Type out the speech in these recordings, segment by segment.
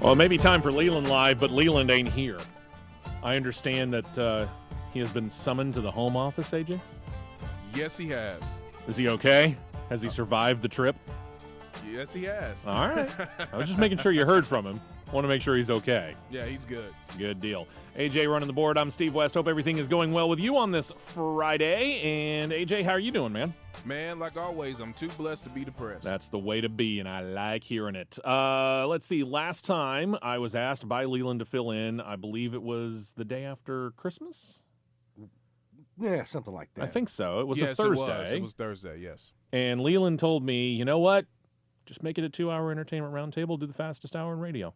Well, it may be time for Leland Live, but Leland ain't here. I understand that he has been summoned to the home office, AJ? Yes, he has. Is he okay? Has he survived the trip? Yes, he has. All right. I was just making sure you heard from him. Want to make sure he's okay. Yeah, he's good. Good deal. AJ running the board. I'm Steve West. Hope everything is going well with you on this Friday. And AJ, how are you doing, man? Man, like always, I'm too blessed to be depressed. That's the way to be, and I like hearing it. Let's see. Last time I was asked by Leland to fill in, I believe it was the day after Christmas? Yeah, something like that. I think so. It was yes, a Thursday. It was Thursday, yes. And Leland told me, you know what? Just make it a 2-hour entertainment roundtable. Do the fastest hour in radio.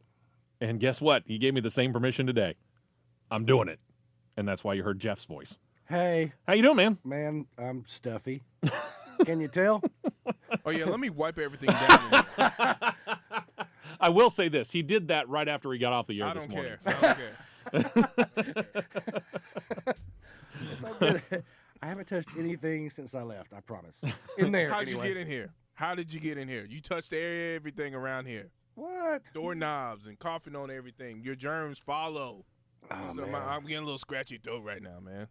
And guess what? He gave me the same permission today. I'm doing it. And that's why you heard Jeff's voice. Hey. How you doing, man? Man, I'm stuffy. Can you tell? Oh, yeah, let me wipe everything down. I will say this. He did that right after he got off the air this morning. I don't care. I haven't touched anything since I left, I promise. In there, How'd anyway. you get in here? How did you get in here? You touched everything around here. What? Doorknobs and coughing on everything. Your germs follow. Oh, So man. I'm getting a little scratchy throat right now, man.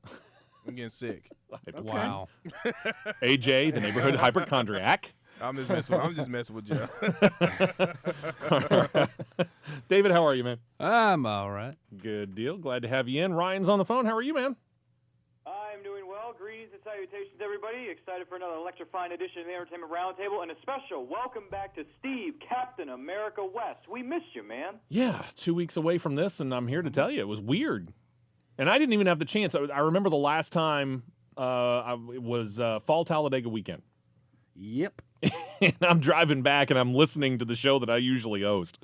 I'm getting sick. Okay. Wow. AJ, the neighborhood hypochondriac. I'm just messing with you. David, how are you, man? I'm all right. Good deal. Glad to have you in. Ryan's on the phone. How are you, man? I'm doing well. Greetings and salutations, everybody. Excited for another electrifying edition of the Entertainment Roundtable, and a special welcome back to Steve, Captain America West. We missed you, man. Yeah, 2 weeks away from this, and I'm here to tell you it was weird. And I didn't even have the chance. I remember the last time it was Fall Talladega weekend. Yep. And I'm driving back, and I'm listening to the show that I usually host.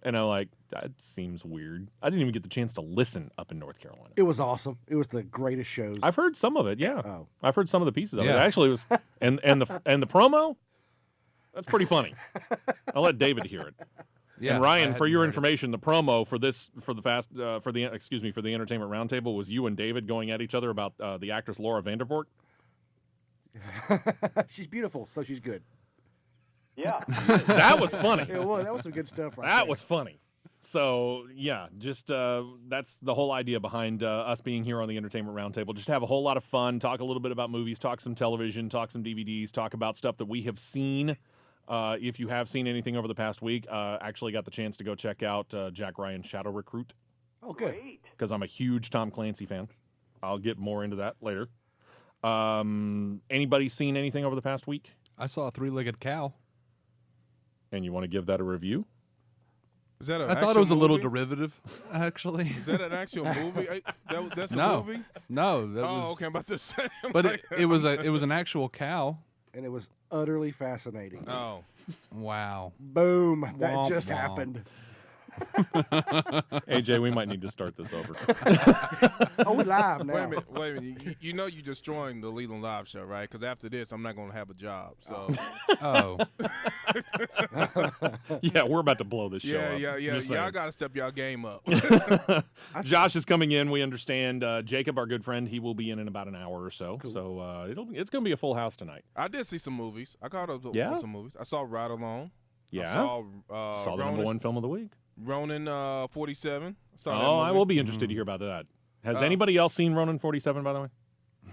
And I'm like, that seems weird. I didn't even get the chance to listen up in North Carolina. It was awesome. It was the greatest shows. I've heard some of it, yeah. Oh. I've heard some of the pieces of it. Yeah. Actually, it was and the promo, that's pretty funny. I'll let David hear it. Yeah, and I Ryan, hadn't for your heard it. information, the promo for the Entertainment Roundtable was you and David going at each other about the actress Laura Vandervoort. She's beautiful, so she's good. Yeah. That was funny. It was. That was some good stuff right That there. was funny. So, yeah, just that's the whole idea behind us being here on the Entertainment Roundtable. Just have a whole lot of fun, talk a little bit about movies, talk some television, talk some DVDs, talk about stuff that we have seen. If you have seen anything over the past week, actually got the chance to go check out Jack Ryan's Shadow Recruit Oh, good. Great. because I'm a huge Tom Clancy fan. I'll get more into that later. Anybody seen anything over the past week? I saw a three-legged cow. And you want to give that a review? Is that an I thought it was a actual little movie? derivative, actually. Is that an actual movie? That's a No. movie? No, that was. Oh, okay. I'm about to say. I'm But like- it was an actual cow. And it was utterly fascinating. Oh. Wow. Boom. That Womp just womp. happened. AJ, we might need to start this over. Oh, we live now. Wait a minute. You know you're destroying the Leland Live show, right? Because after this, I'm not going to have a job. So Oh. Yeah, we're about to blow this show up. yeah. Just Y'all saying. got to step y'all game up. Josh is coming in. We understand. Jacob, our good friend, he will be in about an hour or so. Cool. So it's going to be a full house tonight. I did see some movies. I caught up Yeah? with some movies. I saw Ride Along. Yeah. I saw Saw the number Ronin, one film of the week. Ronin 47. Saw that Oh, I movie. will be interested to hear about that. Has Oh. anybody else seen Ronin 47, by the way?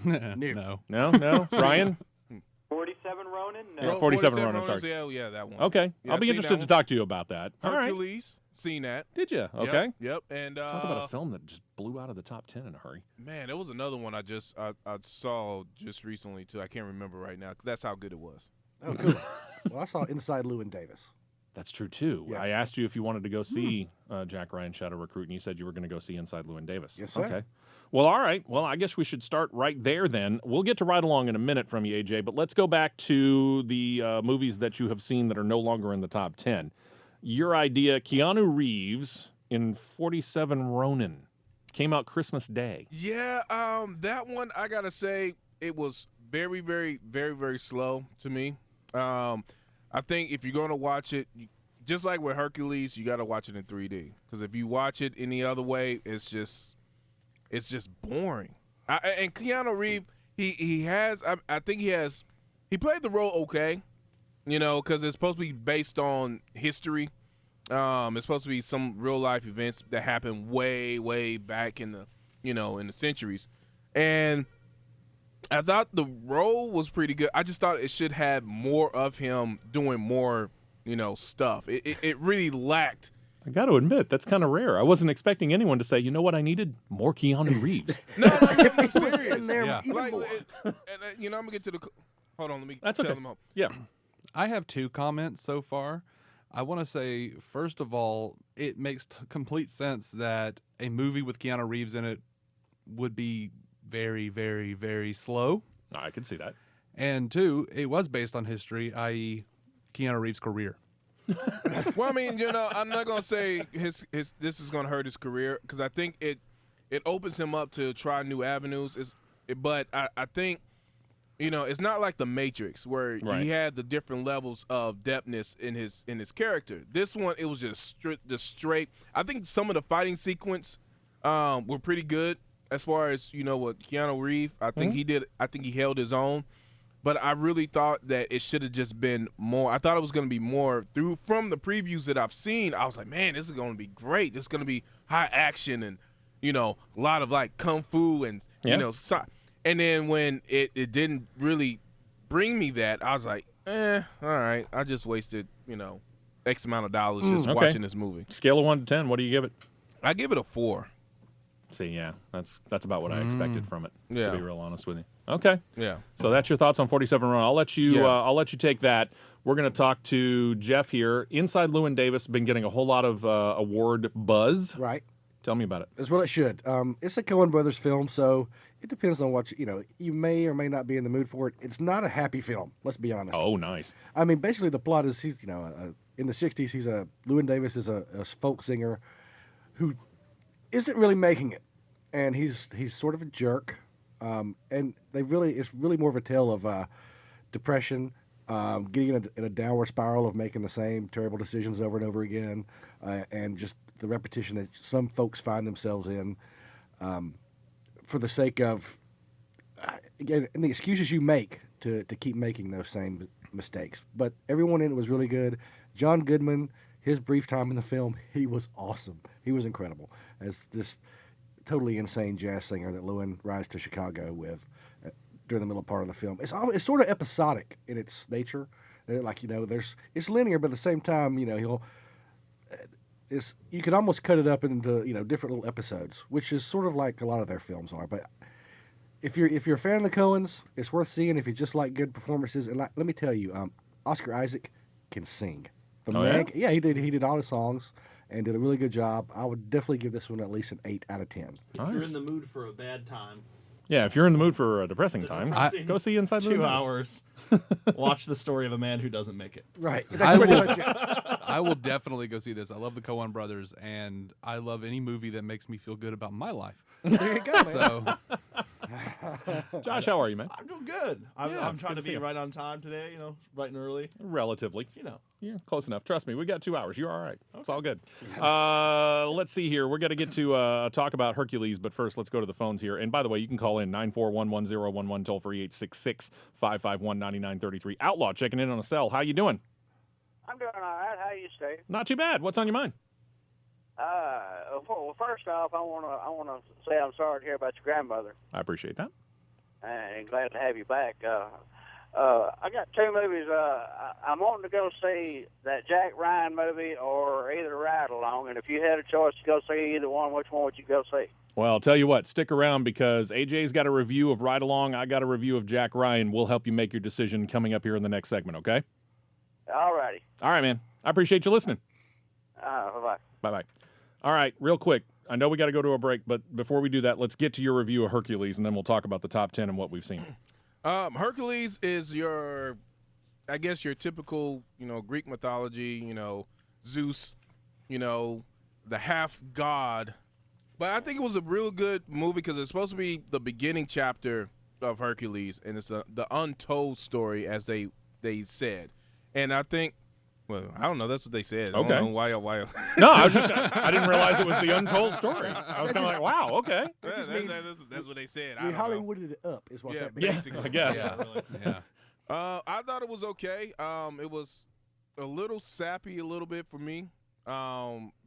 No. No? Ryan? 47 Ronin? No. Yeah, 47 Ronin, sorry. Yeah, that one. Okay. Yeah, I'll be seen interested that to talk to you about that. All right. Hercules. Seen that. Did you? Okay. Yep. And Talk about a film that just blew out of the top 10 in a hurry. man, there was another one I saw just recently too. I can't remember right now. 'Cause that's how good it was. Oh, cool. Well, I saw Inside Llewyn Davis. That's true, too. Yeah. I asked you if you wanted to go see Jack Ryan Shadow Recruit, and you said you were going to go see Inside Llewyn Davis. Yes, sir. Okay. Well, all right. Well, I guess we should start right there then. We'll get to Ride Along in a minute from you, AJ, but let's go back to the movies that you have seen that are no longer in the top 10. Your idea, Keanu Reeves in 47 Ronin, came out Christmas Day. Yeah, that one I gotta say it was very, very, very, very slow to me. I think if you're gonna watch it, just like with Hercules, you gotta watch it in 3D. Because if you watch it any other way, it's just boring. And Keanu Reeves, I think he played the role okay, you know, because it's supposed to be based on history. It's supposed to be some real life events that happened way back in the in the centuries, and I thought the role was pretty good. I just thought it should have more of him doing more stuff. It really lacked. I got to admit, that's kind of rare. I wasn't expecting anyone to say, you know what, I needed more Keanu Reeves. No, I'm serious. In there, Yeah. even Like, more. I'm gonna get to the. Hold on, let me That's tell okay. them all. Yeah. I have 2 comments so far. I want to say, first of all, it makes complete sense that a movie with Keanu Reeves in it would be very, very, very slow. I can see that. And 2, it was based on history, i.e., Keanu Reeves' career. Well, I mean, I'm not gonna say his this is gonna hurt his career because I think it opens him up to try new avenues. But I think it's not like The Matrix where Right. he had the different levels of depthness in his character. This one, it was just straight. I think some of the fighting sequence were pretty good as far as with Keanu Reeves. I think he did. I think he held his own. But I really thought that it should have just been more. I thought it was going to be more from the previews that I've seen. I was like, man, this is going to be great. This is going to be high action and, a lot of like kung fu and, and then when it didn't really bring me that, I was like, all right. I just wasted, X amount of dollars just Okay. watching this movie. Scale of 1 to 10, what do you give it? I give it a 4. See, yeah, that's about what I expected from it, Yeah. to be real honest with you. Okay. Yeah. So that's your thoughts on 47 Run. I'll let you. Yeah. I'll let you take that. We're going to talk to Jeff here. Inside Llewyn Davis been getting a whole lot of award buzz. Right. Tell me about it. As well it should. It's a Coen Brothers film, so it depends on what you may or may not be in the mood for it. It's not a happy film. Let's be honest. Oh, nice. I mean, basically the plot is he's in the '60s. Llewyn Davis is a folk singer who isn't really making it, and he's sort of a jerk. And it's really more of a tale of depression, getting in a downward spiral of making the same terrible decisions over and over again, and just the repetition that some folks find themselves in, for the sake of again, and the excuses you make to keep making those same mistakes. But everyone in it was really good. John Goodman, his brief time in the film, he was awesome. He was incredible as this totally insane jazz singer that Llewyn rides to Chicago with during the middle part of the film. It's sort of episodic in its nature. It's linear, but at the same time, you could almost cut it up into different little episodes, which is sort of like a lot of their films are. But if you're a fan of the Coens, it's worth seeing if you just like good performances. And let me tell you, Oscar Isaac can sing. Yeah? He did all the songs and did a really good job. I would definitely give this one at least an 8 out of 10. If you're in the mood for a bad time, Yeah, if you're in the mood for a depressing time, go see Inside Llewyn 2 Davis. hours, watch the story of a man who doesn't make it. Right. I will definitely go see this. I love the Coen brothers, and I love any movie that makes me feel good about my life. There you go, man. So Josh, how are you, man? I'm doing good. I'm Yeah, trying good to to see be you. right on time today, bright and early. Relatively. Yeah, close enough. Trust me, we got 2 hours. You're all right. It's all good. Let's see here. We're going to get to talk about Hercules, but first, let's go to the phones here. And by the way, you can call in 941-1011, toll free 866-551-9933. Outlaw checking in on a cell. How you doing? I'm doing all right. How you, Steve? Not too bad. What's on your mind? Well, first off, I wanna say I'm sorry to hear about your grandmother, I appreciate that. and glad to have you back. I got 2 movies. I'm wanting to go see that Jack Ryan movie or either Ride Along, and if you had a choice to go see either one, which one would you go see? Well, I'll tell you what, stick around because AJ's got a review of Ride Along. I got a review of Jack Ryan. We'll help you make your decision coming up here in the next segment, okay? All righty. All right, man. I appreciate you listening. Bye-bye. Bye-bye. All right, real quick. I know we got to go to a break, but before we do that, let's get to your review of Hercules, and then we'll talk about the top 10 and what we've seen. Hercules is your typical, Greek mythology, Zeus, the half god. But I think it was a real good movie because it's supposed to be the beginning chapter of Hercules, and it's the untold story, as they said. And I think, well, I don't know. That's what they said. Okay. I don't know why. No, I didn't realize it was the untold story. I was kind of like, wow, okay. That's what they said. We Hollywooded it up, is what Yeah, that means. Yeah, basically. I guess. yeah. I thought it was okay. It was a little sappy, a little bit for me.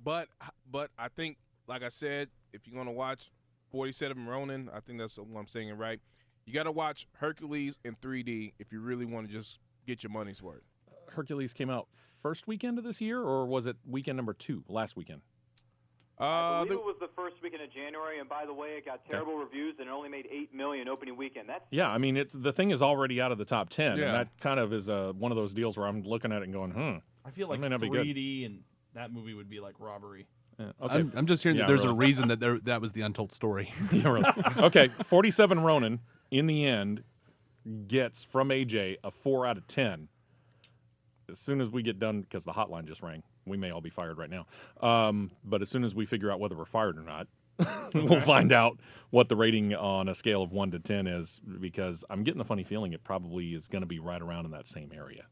But I think, like I said, if you're gonna watch 47 Ronin, I think that's what I'm saying it right. You got to watch Hercules in 3D if you really want to just get your money's worth. Hercules came out first weekend of this year, or was it weekend number 2, last weekend? I believe it was the first weekend of January, and by the way, it got terrible reviews and it only made $8 million opening weekend. Yeah, I mean, the thing is already out of the top 10, Yeah. and that kind of is one of those deals where I'm looking at it and going, I feel like That may not be good. 3D and that movie would be like Robbery. Yeah, okay. I'm just hearing Yeah, that there's really. a reason that that was the untold story. Yeah, really. Okay, 47 Ronin, in the end, gets from AJ a 4 out of 10. As soon as we get done, because the hotline just rang, we may all be fired right now. But as soon as we figure out whether we're fired or not, we'll find out what the rating on a scale of 1 to 10 is, because I'm getting a funny feeling it probably is going to be right around in that same area.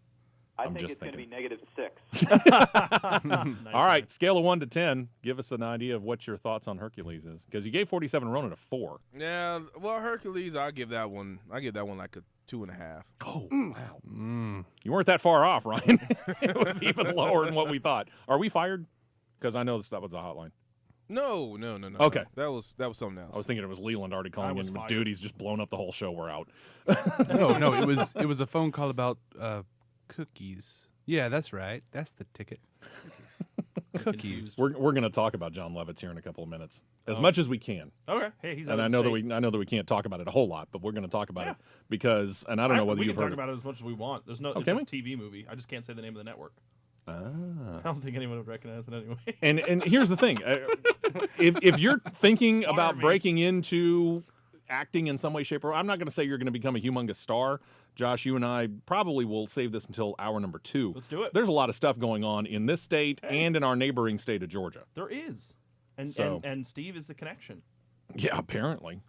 I I'm think just it's going to be thinking. -6. Nice. All right, scale of 1 to 10. Give us an idea of what your thoughts on Hercules is, because you gave 47 Ronin a 4. Yeah, well, Hercules, I give that one like a 2.5. Oh, wow. You weren't that far off, Ryan. It was even lower than what we thought. Are we fired? Because I know that was a hotline. No. Okay. That was something else. I was thinking it was Leland already calling was in. But fired. dude, he's just blown up the whole show. We're out. No, it was a phone call about cookies. Yeah, that's right. That's the ticket. Cookies. We're going to talk about John Lovitz here in a couple of minutes, as much as we can. Okay. Hey, he's And out I of know state. that we can't talk about it a whole lot, but we're going to talk about Yeah. it because, and I don't know whether we you've can heard talk about it as much as we want. There's no. Okay, It's a TV movie. I just can't say the name of the network. I don't think anyone would recognize it anyway. And here's the thing: if you're thinking Fire about me. breaking into acting in some way, shape, or I'm not going to say you're going to become a humongous star. Josh, you and I probably will save this until hour number 2. Let's do it. There's a lot of stuff going on in this state Hey. and in our neighboring state of Georgia. There is, and So- and Steve is the connection. Yeah, apparently.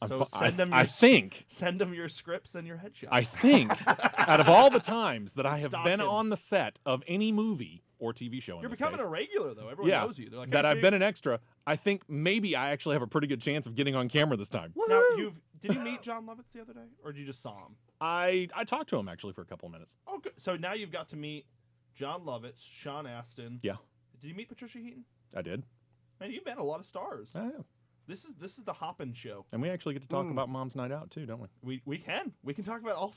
So send them. I think. Send them your scripts and your headshots. I think out of all the times that I have Stalk been him. on the set of any movie or TV show, in You're this becoming case, a regular though. Everyone yeah, knows you. They're like, that hey, I've Steve. been an extra, I think maybe I actually have a pretty good chance of getting on camera this time. Now did you meet John Lovitz the other day, or did you just saw him? I talked to him actually for a couple of minutes. Oh, good. So now you've got to meet John Lovitz, Sean Astin. Yeah. Did you meet Patricia Heaton? I did. Man, you've met a lot of stars. Yeah. This is the Hoppin' show. And we actually get to talk about Mom's Night Out too, don't we? We can talk about all.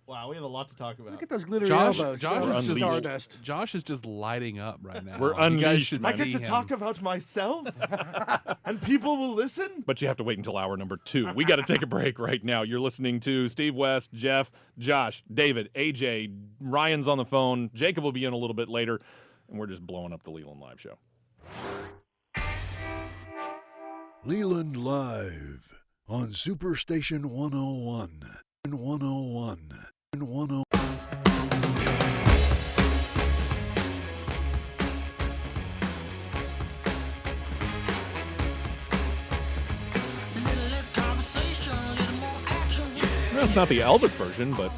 Wow, we have a lot to talk about. Look at those glittery Josh elbows. is just Stardust. Josh is just lighting up right now. We're You guys unleashed, should man. I get see to him. talk about myself, and people will listen. But you have to wait until hour number 2. We got to take a break right now. You're listening to Steve West, Jeff, Josh, David, AJ, Ryan's on the phone. Jacob will be in a little bit later, and we're just blowing up the Leland Live show. Leland Live on Superstation 101 and 101 and 101. Well, it's not the Elvis version, but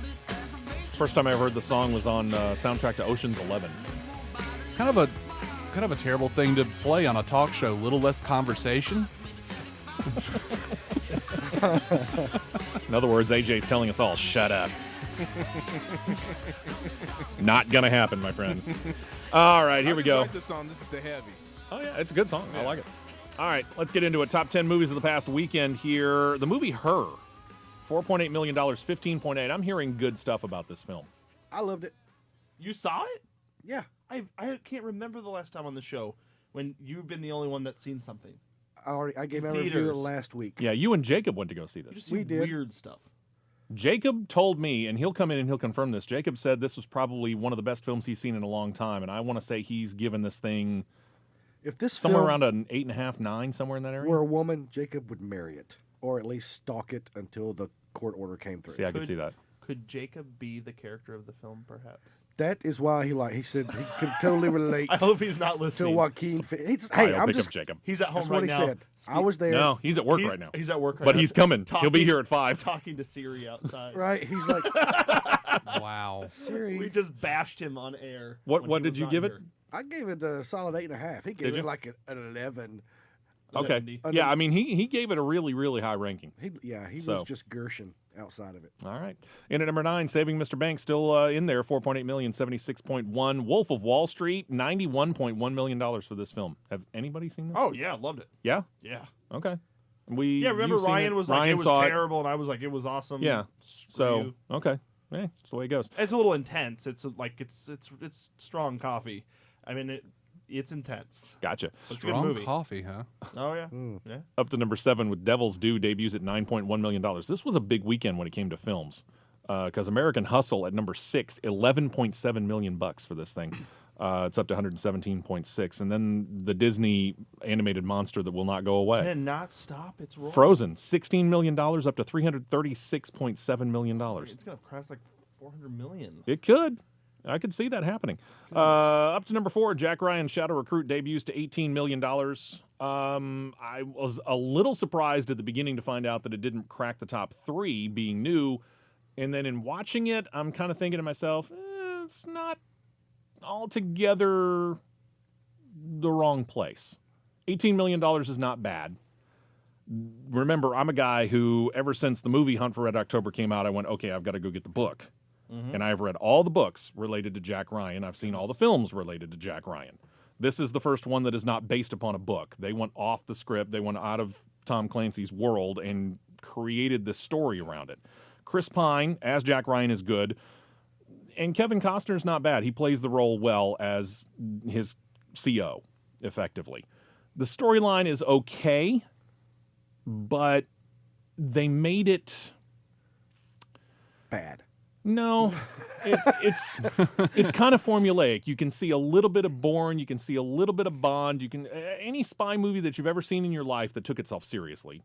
first time I ever heard the song was on soundtrack to Ocean's 11. It's kind of a terrible thing to play on a talk show. Little less conversation. In other words, AJ's telling us all, shut up. Not gonna happen, my friend. All right, here we go. I like this song. This is the heavy. Oh, yeah, it's a good song. I like it. All right, let's get into it. Top 10 movies of the past weekend here. The movie Her, $4.8 million, 15.8. I'm hearing good stuff about this film. I loved it. You saw it? Yeah. I can't remember the last time on the show when you've been the only one that's seen something. I gave my review Theaters. last week. Yeah, you and Jacob went to go see You this. just We see did. weird stuff. Jacob told me, and he'll come in and he'll confirm this, Jacob said this was probably one of the best films he's seen in a long time, and I want to say he's given this thing If this somewhere film around an 8.5, 9, somewhere in that area. were a woman, Jacob would marry it, or at least stalk it until the court order came through. See, I could see that. Could Jacob be the character of the film, perhaps? That is why he said he could totally relate I hope he's not to listening. Joaquin. Hey, I'll I'm pick just. up Jacob. He's at home That's right what he now. said. I was there. No, he's at work right now. He's at work right But now. he's coming. He'll be here at 5. Talking to Siri outside. Right? He's like, Wow. Siri. We just bashed him on air. What when he did was you not give it? here. I gave it a solid 8.5. He gave Did you? it like an 11. Okay. Indy. Yeah, I mean, he gave it a really, really high ranking. He So. was just Gershon outside of it. All right. In at number 9, Saving Mr. Banks, still in there, $4.8 million, 76.1. Wolf of Wall Street, $91.1 million for this film. Have anybody seen this? Oh yeah, loved it. Yeah? Yeah. Okay. Remember you've seen Ryan it. was like, Ryan it was saw terrible, and I was like, it was awesome. Yeah. Screw So, you. okay. Yeah, that's the way it goes. It's a little intense. It's like it's strong coffee. I mean, it's intense. Gotcha. It's a good Strong movie. coffee, huh? Oh yeah. Yeah. Up to number 7 with Devil's Due debuts at $9.1 million. This was a big weekend when it came to films because American Hustle at number 6, $11.7 million for this thing. It's up to 117.6. And then the Disney animated monster that will not go away. Cannot stop its roll. Frozen, $16 million up to $336.7 million. It's gonna cross like 400 million. It could. I could see that happening. Up to number 4, Jack Ryan Shadow Recruit debuts to $18 million. I was a little surprised at the beginning to find out that it didn't crack the top 3, being new. And then in watching it, I'm kind of thinking to myself, it's not altogether the wrong place. $18 million is not bad. Remember, I'm a guy who, ever since the movie Hunt for Red October came out, I went, okay, I've got to go get the book. Mm-hmm. And I've read all the books related to Jack Ryan. I've seen all the films related to Jack Ryan. This is the first one that is not based upon a book. They went off the script. They went out of Tom Clancy's world and created this story around it. Chris Pine, as Jack Ryan, is good. And Kevin Costner's not bad. He plays the role well as his CO, effectively. The storyline is okay, but they made it Bad. No, it's kind of formulaic. You can see a little bit of Bourne, you can see a little bit of Bond. You can any spy movie that you've ever seen in your life that took itself seriously.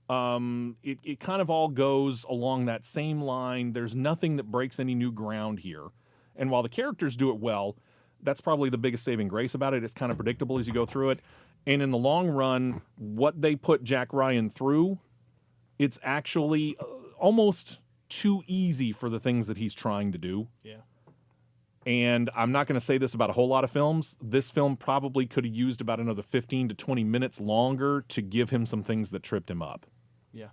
It kind of all goes along that same line. There's nothing that breaks any new ground here. And while the characters do it well, that's probably the biggest saving grace about it. It's kind of predictable as you go through it. And in the long run, what they put Jack Ryan through, it's actually almost too easy for the things that he's trying to do. Yeah. And I'm not going to say this about a whole lot of films. This film probably could have used about another 15 to 20 minutes longer to give him some things that tripped him up. Yeah.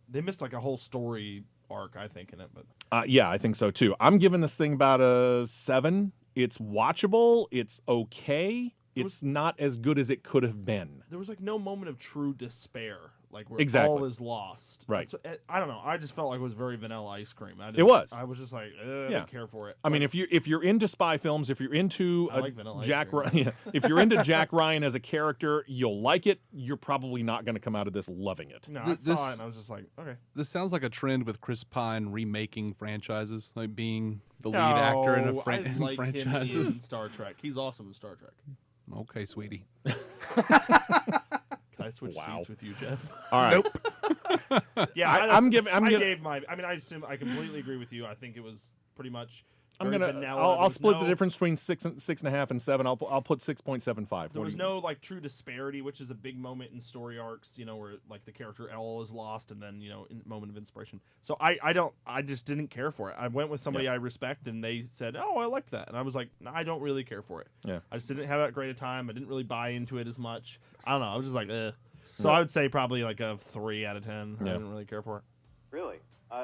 They missed like a whole story arc, I think, in it. But yeah, I think so too. I'm giving this thing about a 7. It's watchable. It's okay. It's not as good as it could have been. There was like no moment of true despair, like where Exactly. all is lost. Right. So, I don't know. I just felt like it was very vanilla ice cream. It was. I was just like, I didn't care for it. I mean, if you're into spy films, if you're into I like vanilla ice Jack cream. Ryan, if you're into Jack Ryan as a character, you'll like it. You're probably not going to come out of this loving it. No, I saw it and I was just like, okay. This sounds like a trend with Chris Pine remaking franchises, like being the lead actor in a I like him in franchises. Star Trek. He's awesome in Star Trek. Okay, sweetie. Can I switch Wow. seats with you, Jeff? All right. Nope. Yeah, I gave my. I mean, I completely agree with you. I think it was pretty much. I'll split the difference between 6.5 and 7. I'll put 6.75. There was no like true disparity, which is a big moment in story arcs. You know, where like the character L is lost, and then moment of inspiration. So I just didn't care for it. I went with somebody I respect, and they said, "Oh, I liked that," and I was like, no, "I don't really care for it." Yeah. I just didn't have that great a time. I didn't really buy into it as much. I don't know. I was just like, eh. So I would say probably like a 3 out of 10. Yeah. I didn't really care for it. Really?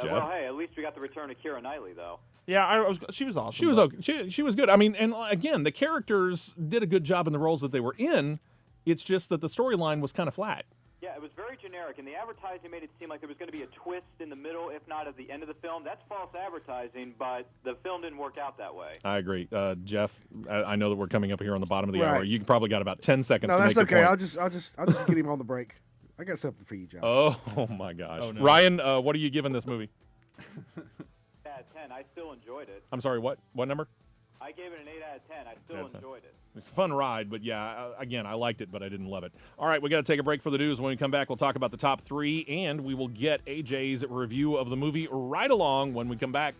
Jeff? Well, hey, at least we got the return of Keira Knightley, though. Yeah, she was awesome. She was okay. She was good. I mean, and again, the characters did a good job in the roles that they were in. It's just that the storyline was kind of flat. Yeah, it was very generic, and the advertising made it seem like there was going to be a twist in the middle, if not at the end of the film. That's false advertising, but the film didn't work out that way. I agree, Jeff. I know that we're coming up here on the bottom of the Right. hour. You probably got about 10 seconds. No, to that's make your okay. point. I'll just get him on the break. I got something for you, John. Oh my gosh, Oh, no. Ryan, what are you giving this movie? 8 out of 10. I still enjoyed it. I'm sorry, what number? I gave it an 8 out of 10. I still enjoyed it. It's a fun ride, but yeah, again, I liked it, but I didn't love it. All right, we got to take a break for the news. When we come back, we'll talk about the top 3, and we will get AJ's review of the movie right along when we come back.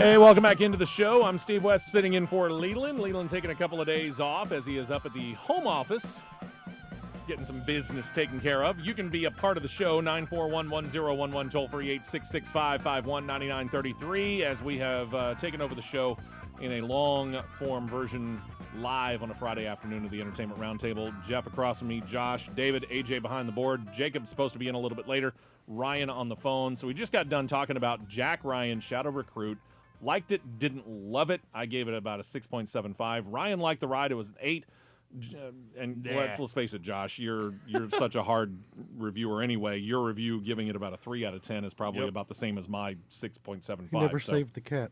Hey, welcome back into the show. I'm Steve West sitting in for Leland. Leland taking a couple of days off as he is up at the home office getting some business taken care of. You can be a part of the show, 941-1011, toll-free 866-551-9933, as we have taken over the show in a long-form version live on a Friday afternoon of the Entertainment Roundtable. Jeff across from me, Josh, David, AJ behind the board. Jacob's supposed to be in a little bit later. Ryan on the phone. So we just got done talking about Jack Ryan, Shadow Recruit. Liked it, didn't love it. I gave it about a 6.75. Ryan liked the ride. It was an 8. And let's face it, Josh, you're such a hard reviewer anyway. Your review giving it about a 3 out of 10 is probably about the same as my 6.75. You never saved the cat.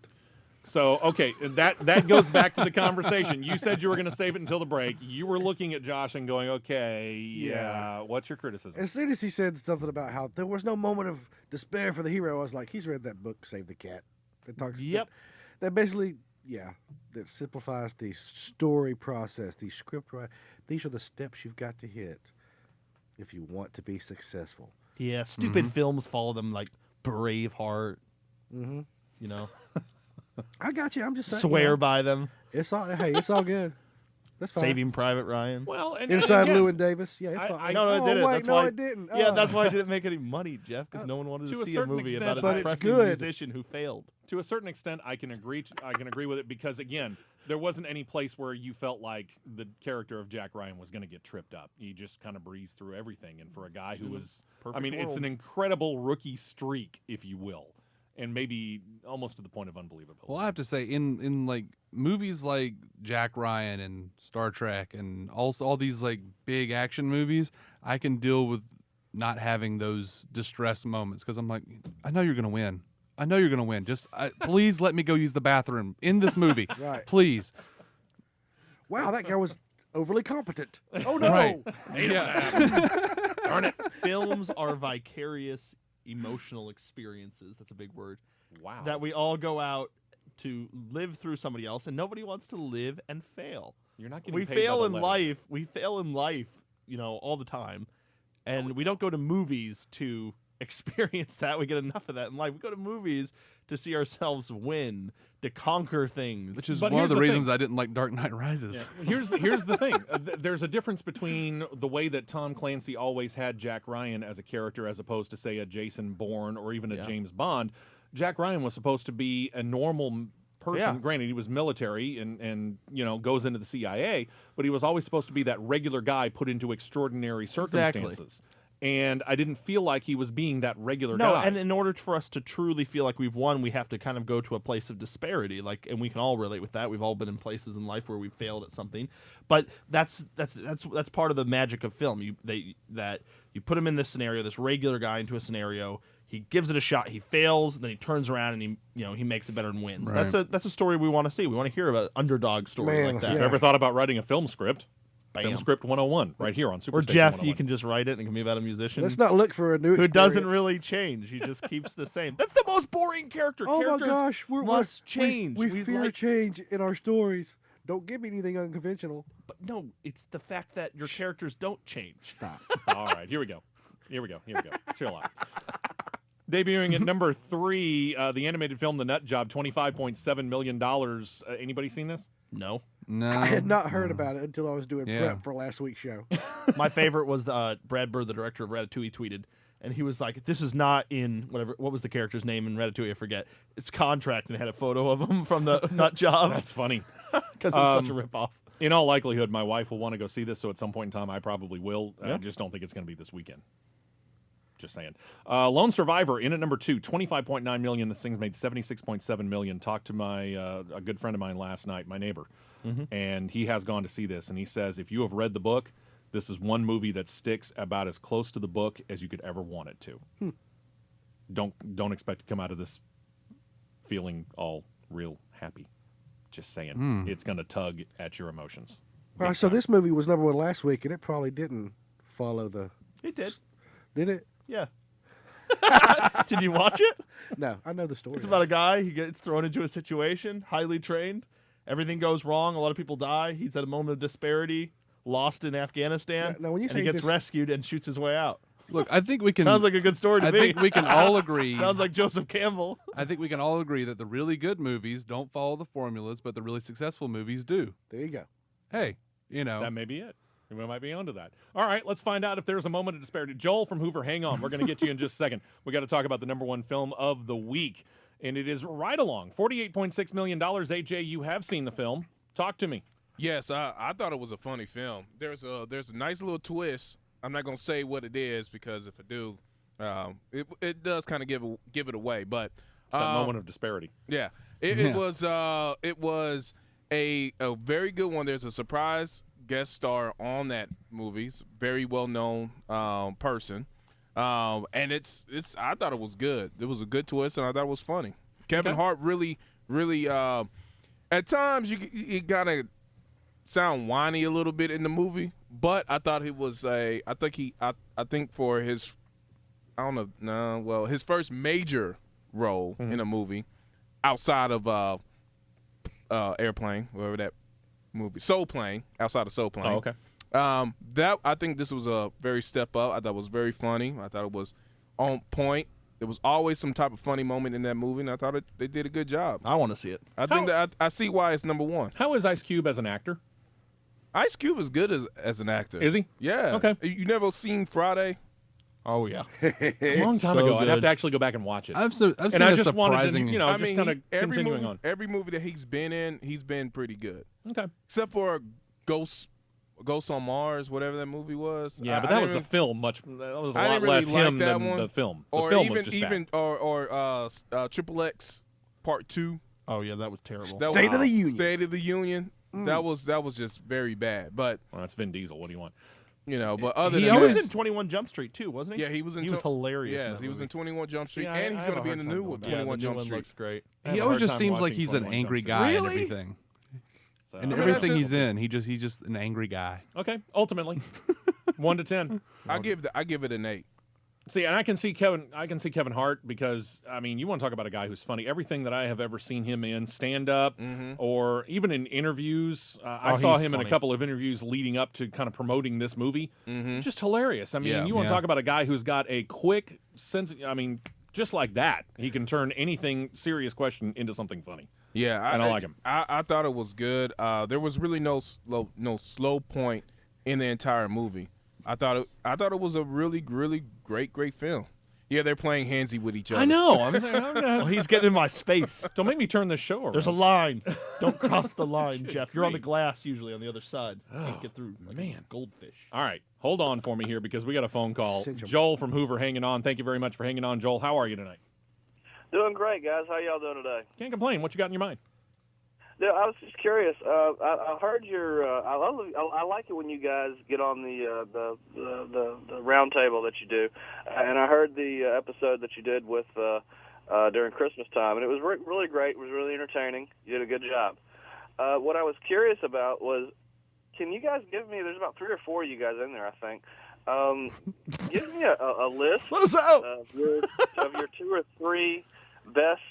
So, okay, that goes back to the conversation. You said you were going to save it until the break. You were looking at Josh and going, okay, yeah, what's your criticism? As soon as he said something about how there was no moment of despair for the hero, I was like, he's read that book, Save the Cat. It talks. That basically, that simplifies the story process, the script writing. These are the steps you've got to hit if you want to be successful. Yeah, stupid films follow them like Braveheart. Mm-hmm. You know, I got you. I'm just saying. Swear by them. It's all. Hey, it's all good. That's fine. Saving Private Ryan. Well, and Inside again, Llewyn Davis. Yeah, it's fine. No, I didn't. Wait, That's no, why I didn't. Yeah, that's why I didn't make any money, Jeff, because no one wanted to see a movie extent, about but a it's depressing good. musician who failed. To a certain extent, I can agree with it because, again, there wasn't any place where you felt like the character of Jack Ryan was going to get tripped up. He just kind of breezed through everything. And for a guy who was, it's an incredible rookie streak, if you will, and maybe almost to the point of unbelievability. Well, I have to say, in like movies like Jack Ryan and Star Trek and also all these like big action movies, I can deal with not having those distress moments because I'm like, I know you're going to win. I know you're going to win. Just please let me go use the bathroom in this movie. Right. Please. Wow, that guy was overly competent. Oh, no. Right. Darn it. Films are vicarious emotional experiences. That's a big word. Wow. That we all go out to live through somebody else, and nobody wants to live and fail. You're not getting We paid fail by in the letter. life. We fail in life, all the time. And we don't go to movies to experience that. We get enough of that in life. We go to movies to see ourselves win, to conquer things. Which is But one of here's the the reasons thing. I didn't like Dark Knight Rises. Yeah. Here's the thing. There's a difference between the way that Tom Clancy always had Jack Ryan as a character as opposed to, say, a Jason Bourne or even a James Bond. Jack Ryan was supposed to be a normal person. Yeah. Granted, he was military and goes into the CIA, but he was always supposed to be that regular guy put into extraordinary circumstances. Exactly. And I didn't feel like he was being that regular No, guy. and in order for us to truly feel like we've won, we have to kind of go to a place of disparity. And we can all relate with that. We've all been in places in life where we've failed at something, but that's part of the magic of film. You put him in this scenario, this regular guy into a scenario. He gives it a shot. He fails, and then he turns around and he makes it better and wins. Right. That's a story we want to see. We want to hear about an underdog story Man, like that. If you ever thought about writing a film script, Bam. Film Script 101, right here on Superstation Or Jeff, 101. you can just write it and it can be about a musician Let's not look for a new who doesn't experience. really change. He just keeps the same. That's the most boring character. Oh, Characters my gosh. must change. We fear like- change in our stories. Don't give me anything unconventional. But no, it's the fact that your characters don't change. Stop. All right, here we go. Chill out. Debuting at number 3, the animated film The Nut Job, $25.7 million. Anybody seen this? No. No. I had not heard about it until I was doing Yeah. prep for last week's show. My favorite was Brad Bird, the director of Ratatouille, tweeted, and he was like, "This is not in whatever. What was the character's name in Ratatouille? I forget. It's contract," and had a photo of him from the Nut Job That's funny. because it was such a ripoff. In all likelihood, my wife will want to go see this, so at some point in time, I probably will. I Yeah. just don't think it's going to be this weekend. Just saying. Lone Survivor in at number 2, $25.9 million. This thing's made $76.7 million. Talked to my a good friend of mine last night, my neighbor, and he has gone to see this, and he says if you have read the book, this is one movie that sticks about as close to the book as you could ever want it to. Don't expect to come out of this feeling all real happy. Just saying, it's going to tug at your emotions. Well, so this movie was number 1 last week, and it probably didn't follow the... It did. Did it? Yeah. Did you watch it? No, I know the story. It's about a guy. He gets thrown into a situation, highly trained. Everything goes wrong. A lot of people die. He's at a moment of disparity, lost in Afghanistan, Now, when you and say he gets rescued and shoots his way out. Look, I think we can. Sounds like a good story to I me. think we can all agree. Sounds like Joseph Campbell. I think we can all agree that the really good movies don't follow the formulas, but the really successful movies do. There you go. Hey, you know. That may be it. We might be onto that. All right, let's find out if there's a moment of disparity. Joel from Hoover, hang on. We're going to get you in just a second. We got to talk about the number one film of the week, and it is Right Along. $48.6 million. AJ, you have seen the film. Talk to me. Yes, I thought it was a funny film. There's a nice little twist. I'm not gonna say what it is because if I do, it does kind of give it away. But It's that moment of disparity. yeah, it was a very good one. There's a surprise guest star on that movie, very well known person, and it's I thought it was good. It was a good twist, and I thought it was funny. Kevin Hart really at times you gotta sound whiny a little bit in the movie, but I thought he was I think for his his first major role in a movie outside of Airplane, whatever that movie, Soul Plane, outside of Soul Plane. Oh, okay. That I think this was a very step up. I thought it was very funny. I thought it was on point. There was always some type of funny moment in that movie, and I thought they did a good job. I want to see it. I think that I see why it's number one. How is Ice Cube as an actor? Ice Cube is good as an actor. Is he? Yeah. Okay. You never seen Friday? Oh, yeah. A long time So ago. I'd have good. to actually go back and watch it. I've seen and I a just wanted surprising. to, just kind of continuing on. Every movie that he's been in, he's been pretty good. Okay. Except for Ghost on Mars, whatever that movie was. Yeah, but that was the film. That was a I lot didn't really less like him that than one. the film. Or The film even was just bad. Triple X Part 2. Oh, yeah, that was terrible. State of the Union. State of the Union. That was just very bad. But Well, that's Vin Diesel. What do you want? but other He than was that, in 21 Jump Street, too, wasn't he? yeah, he was in. He was hilarious. in Yeah, that he was movie. in 21 Jump Street, See, and he's I going have to a be in the hard new time one, going back. 21 The new Jump one Street. looks great. I have He a always hard just time seems like watching he's an 21 angry Jump guy and Really? everything. So, And I mean, everything that's he's in, he's just an angry guy. okay, ultimately, 1 to 10. I give it an 8. See, and I can see Kevin Hart because you want to talk about a guy who's funny. Everything that I have ever seen him in, stand up or even in interviews, I saw he's him in a funny. couple of interviews leading up to kind of promoting this movie. Just hilarious. Yeah. You want to Yeah. talk about a guy who's got a quick sense. Just like that, he can turn anything serious question into something funny. Yeah, And I like him. I thought it was good. There was really no slow point in the entire movie. I thought it was a really, really great film. Yeah, they're playing handsy with each other. I know. I'm saying, I'm Well, gonna, he's getting in my space. don't make me turn this show around. There's a line. Don't cross the line, Good Jeff. You're on the grief. glass usually on the other side. Can't get through. Like man. a goldfish. All right, hold on for me here because we got a phone call. Cinch 'em. Joel from Hoover hanging on. Thank you very much for hanging on, Joel. How are you tonight? Doing great, guys. How y'all doing today? Can't complain. What you got in your mind? Yeah, I was just curious. I heard your. I like it when you guys get on the round table that you do, and I heard the episode that you did with during Christmas time, and it was really great. It was really entertaining. You did a good job. What I was curious about was, can you guys give me? There's about 3 or 4 of you guys in there, I think. Give me a list Let us out. of your 2 or 3 best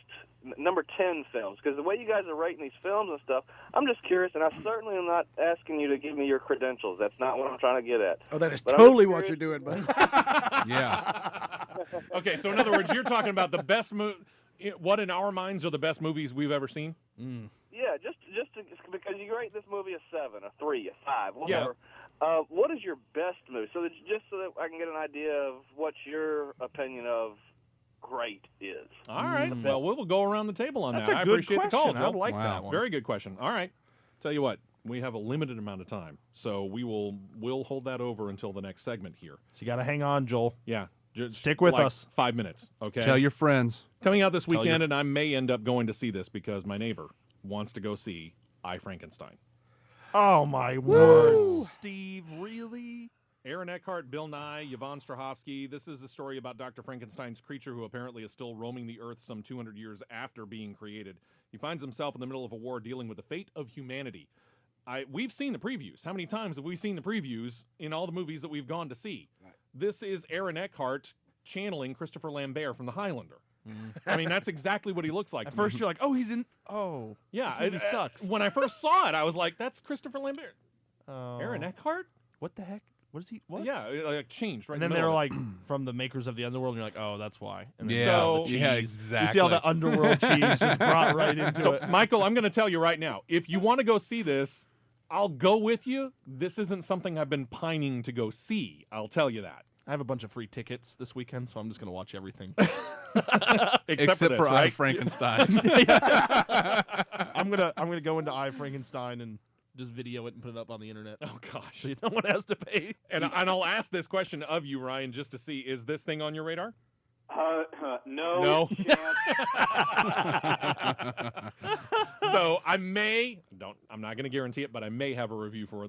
number 10 films, because the way you guys are rating these films and stuff, I'm just curious, and I certainly am not asking you to give me your credentials. That's not what I'm trying to get at. Oh, that is But I'm totally just what you're curious- doing, bud. Yeah. Okay, so in other words, you're talking about the best what in our minds are the best movies we've ever seen? Yeah, just because you rate this movie a 7, a 3, a 5, Yeah. whatever. What is your best movie? So that I can get an idea of what your opinion of great is. All right. Well, we'll go around the table on That's that. a I good appreciate the call, question. I Joel. like Wow. that one. Very good question. All right. Tell you what, we have a limited amount of time, so we'll hold that over until the next segment here. So you got to hang on, Joel. Yeah. Just Stick with like us. 5 minutes, okay? Tell your friends. Coming out this Tell weekend, your- and I may end up going to see this because my neighbor wants to go see I, Frankenstein. Oh, my word. Steve, really? Aaron Eckhart, Bill Nye, Yvonne Strahovski. This is a story about Dr. Frankenstein's creature who apparently is still roaming the earth some 200 years after being created. He finds himself in the middle of a war dealing with the fate of humanity. We've seen the previews. How many times have we seen the previews in all the movies that we've gone to see? Right. This is Aaron Eckhart channeling Christopher Lambert from The Highlander. I mean, that's exactly what he looks like. At to first, me. you're like, oh, he's in. Oh. Yeah, This movie sucks. When I first saw it, I was like, that's Christopher Lambert. Oh. Aaron Eckhart? What the heck? what is he? What? Yeah, it, like changed right. And in then the they're middle of it. like from the makers of the Underworld, and you're like, oh, that's why. And then you Yeah, see all the yeah, cheese. exactly. You see all the Underworld cheese just brought right into So, it. Michael, I'm going to tell you right now, if you want to go see this, I'll go with you. This isn't something I've been pining to go see. I'll tell you that. I have a bunch of free tickets this weekend, so I'm just going to watch everything. Except for I right? Frankenstein. I'm gonna go into I Frankenstein and just video it and put it up on the internet. Oh gosh. So no one has to pay. And I'll ask this question of you, Ryan, just to see: is this thing on your radar? No. No. Chance. So I'm not going to guarantee it, but I may have a review for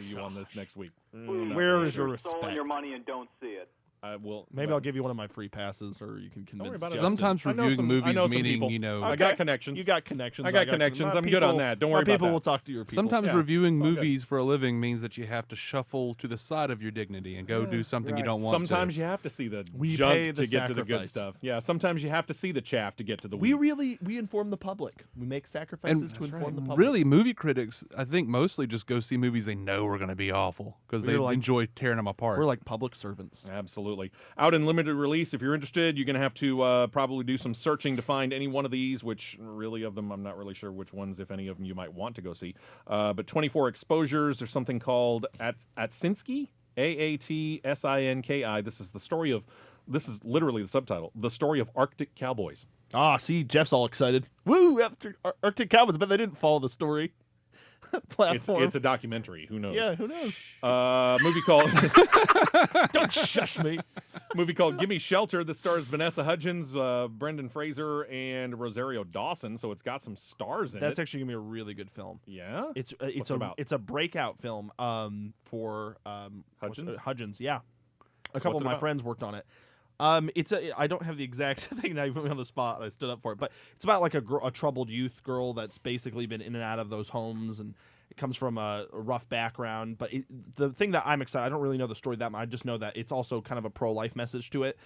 you on this next week. Please, Where make is your sure stolen respect? your money and don't see it. I will. Maybe I'll give you one of my free passes, or you can convince. worry about it. Justin. Sometimes I know reviewing some- I movies know some meaning, people. you know, I got connections. You got connections. I got connections. my I'm good on that. Don't worry my about people that. will talk to your people. sometimes Yeah, reviewing it's all good. movies for a living means that you have to shuffle to the side of your dignity and go do something you right. don't want Sometimes to. you have to see the We junk pay the to get to the good sacrifice. stuff. Yeah, sometimes you have to see the chaff to get to the we wheat. inform the public. We make sacrifices to inform the public. Really, movie critics, I think, mostly just go see movies they know are going to be awful because they We're like- enjoy tearing them apart. We're like public servants. Absolutely. Out in limited release. If you're interested, you're going to have to probably do some searching to find any one of these, which really of them, I'm not really sure which ones, if any of them, you might want to go see. But 24 exposures. There's something called Atsinski, Aatsinki. This is the story of, this is literally the subtitle, the story of Arctic cowboys. Ah, see, Jeff's all excited. Woo! After Arctic Cowboys, but they didn't follow the story. Platform. It's a documentary. Who knows? Yeah, who knows? Movie called Don't shush me. movie called Gimme Shelter. That stars Vanessa Hudgens, Brendan Fraser, and Rosario Dawson. So it's got some stars in That's it. actually gonna be a really good film. Yeah. It's What's it about? it's a breakout film for Hudgens? Hudgens, yeah. A couple What's of it my about? friends worked on it. I don't have the exact thing that you put me on the spot. I stood up for it, but it's about like a troubled youth girl that's basically been in and out of those homes, and it comes from a rough background. But the thing that I'm excited, I don't really know the story that much. I just know that it's also kind of a pro-life message to it,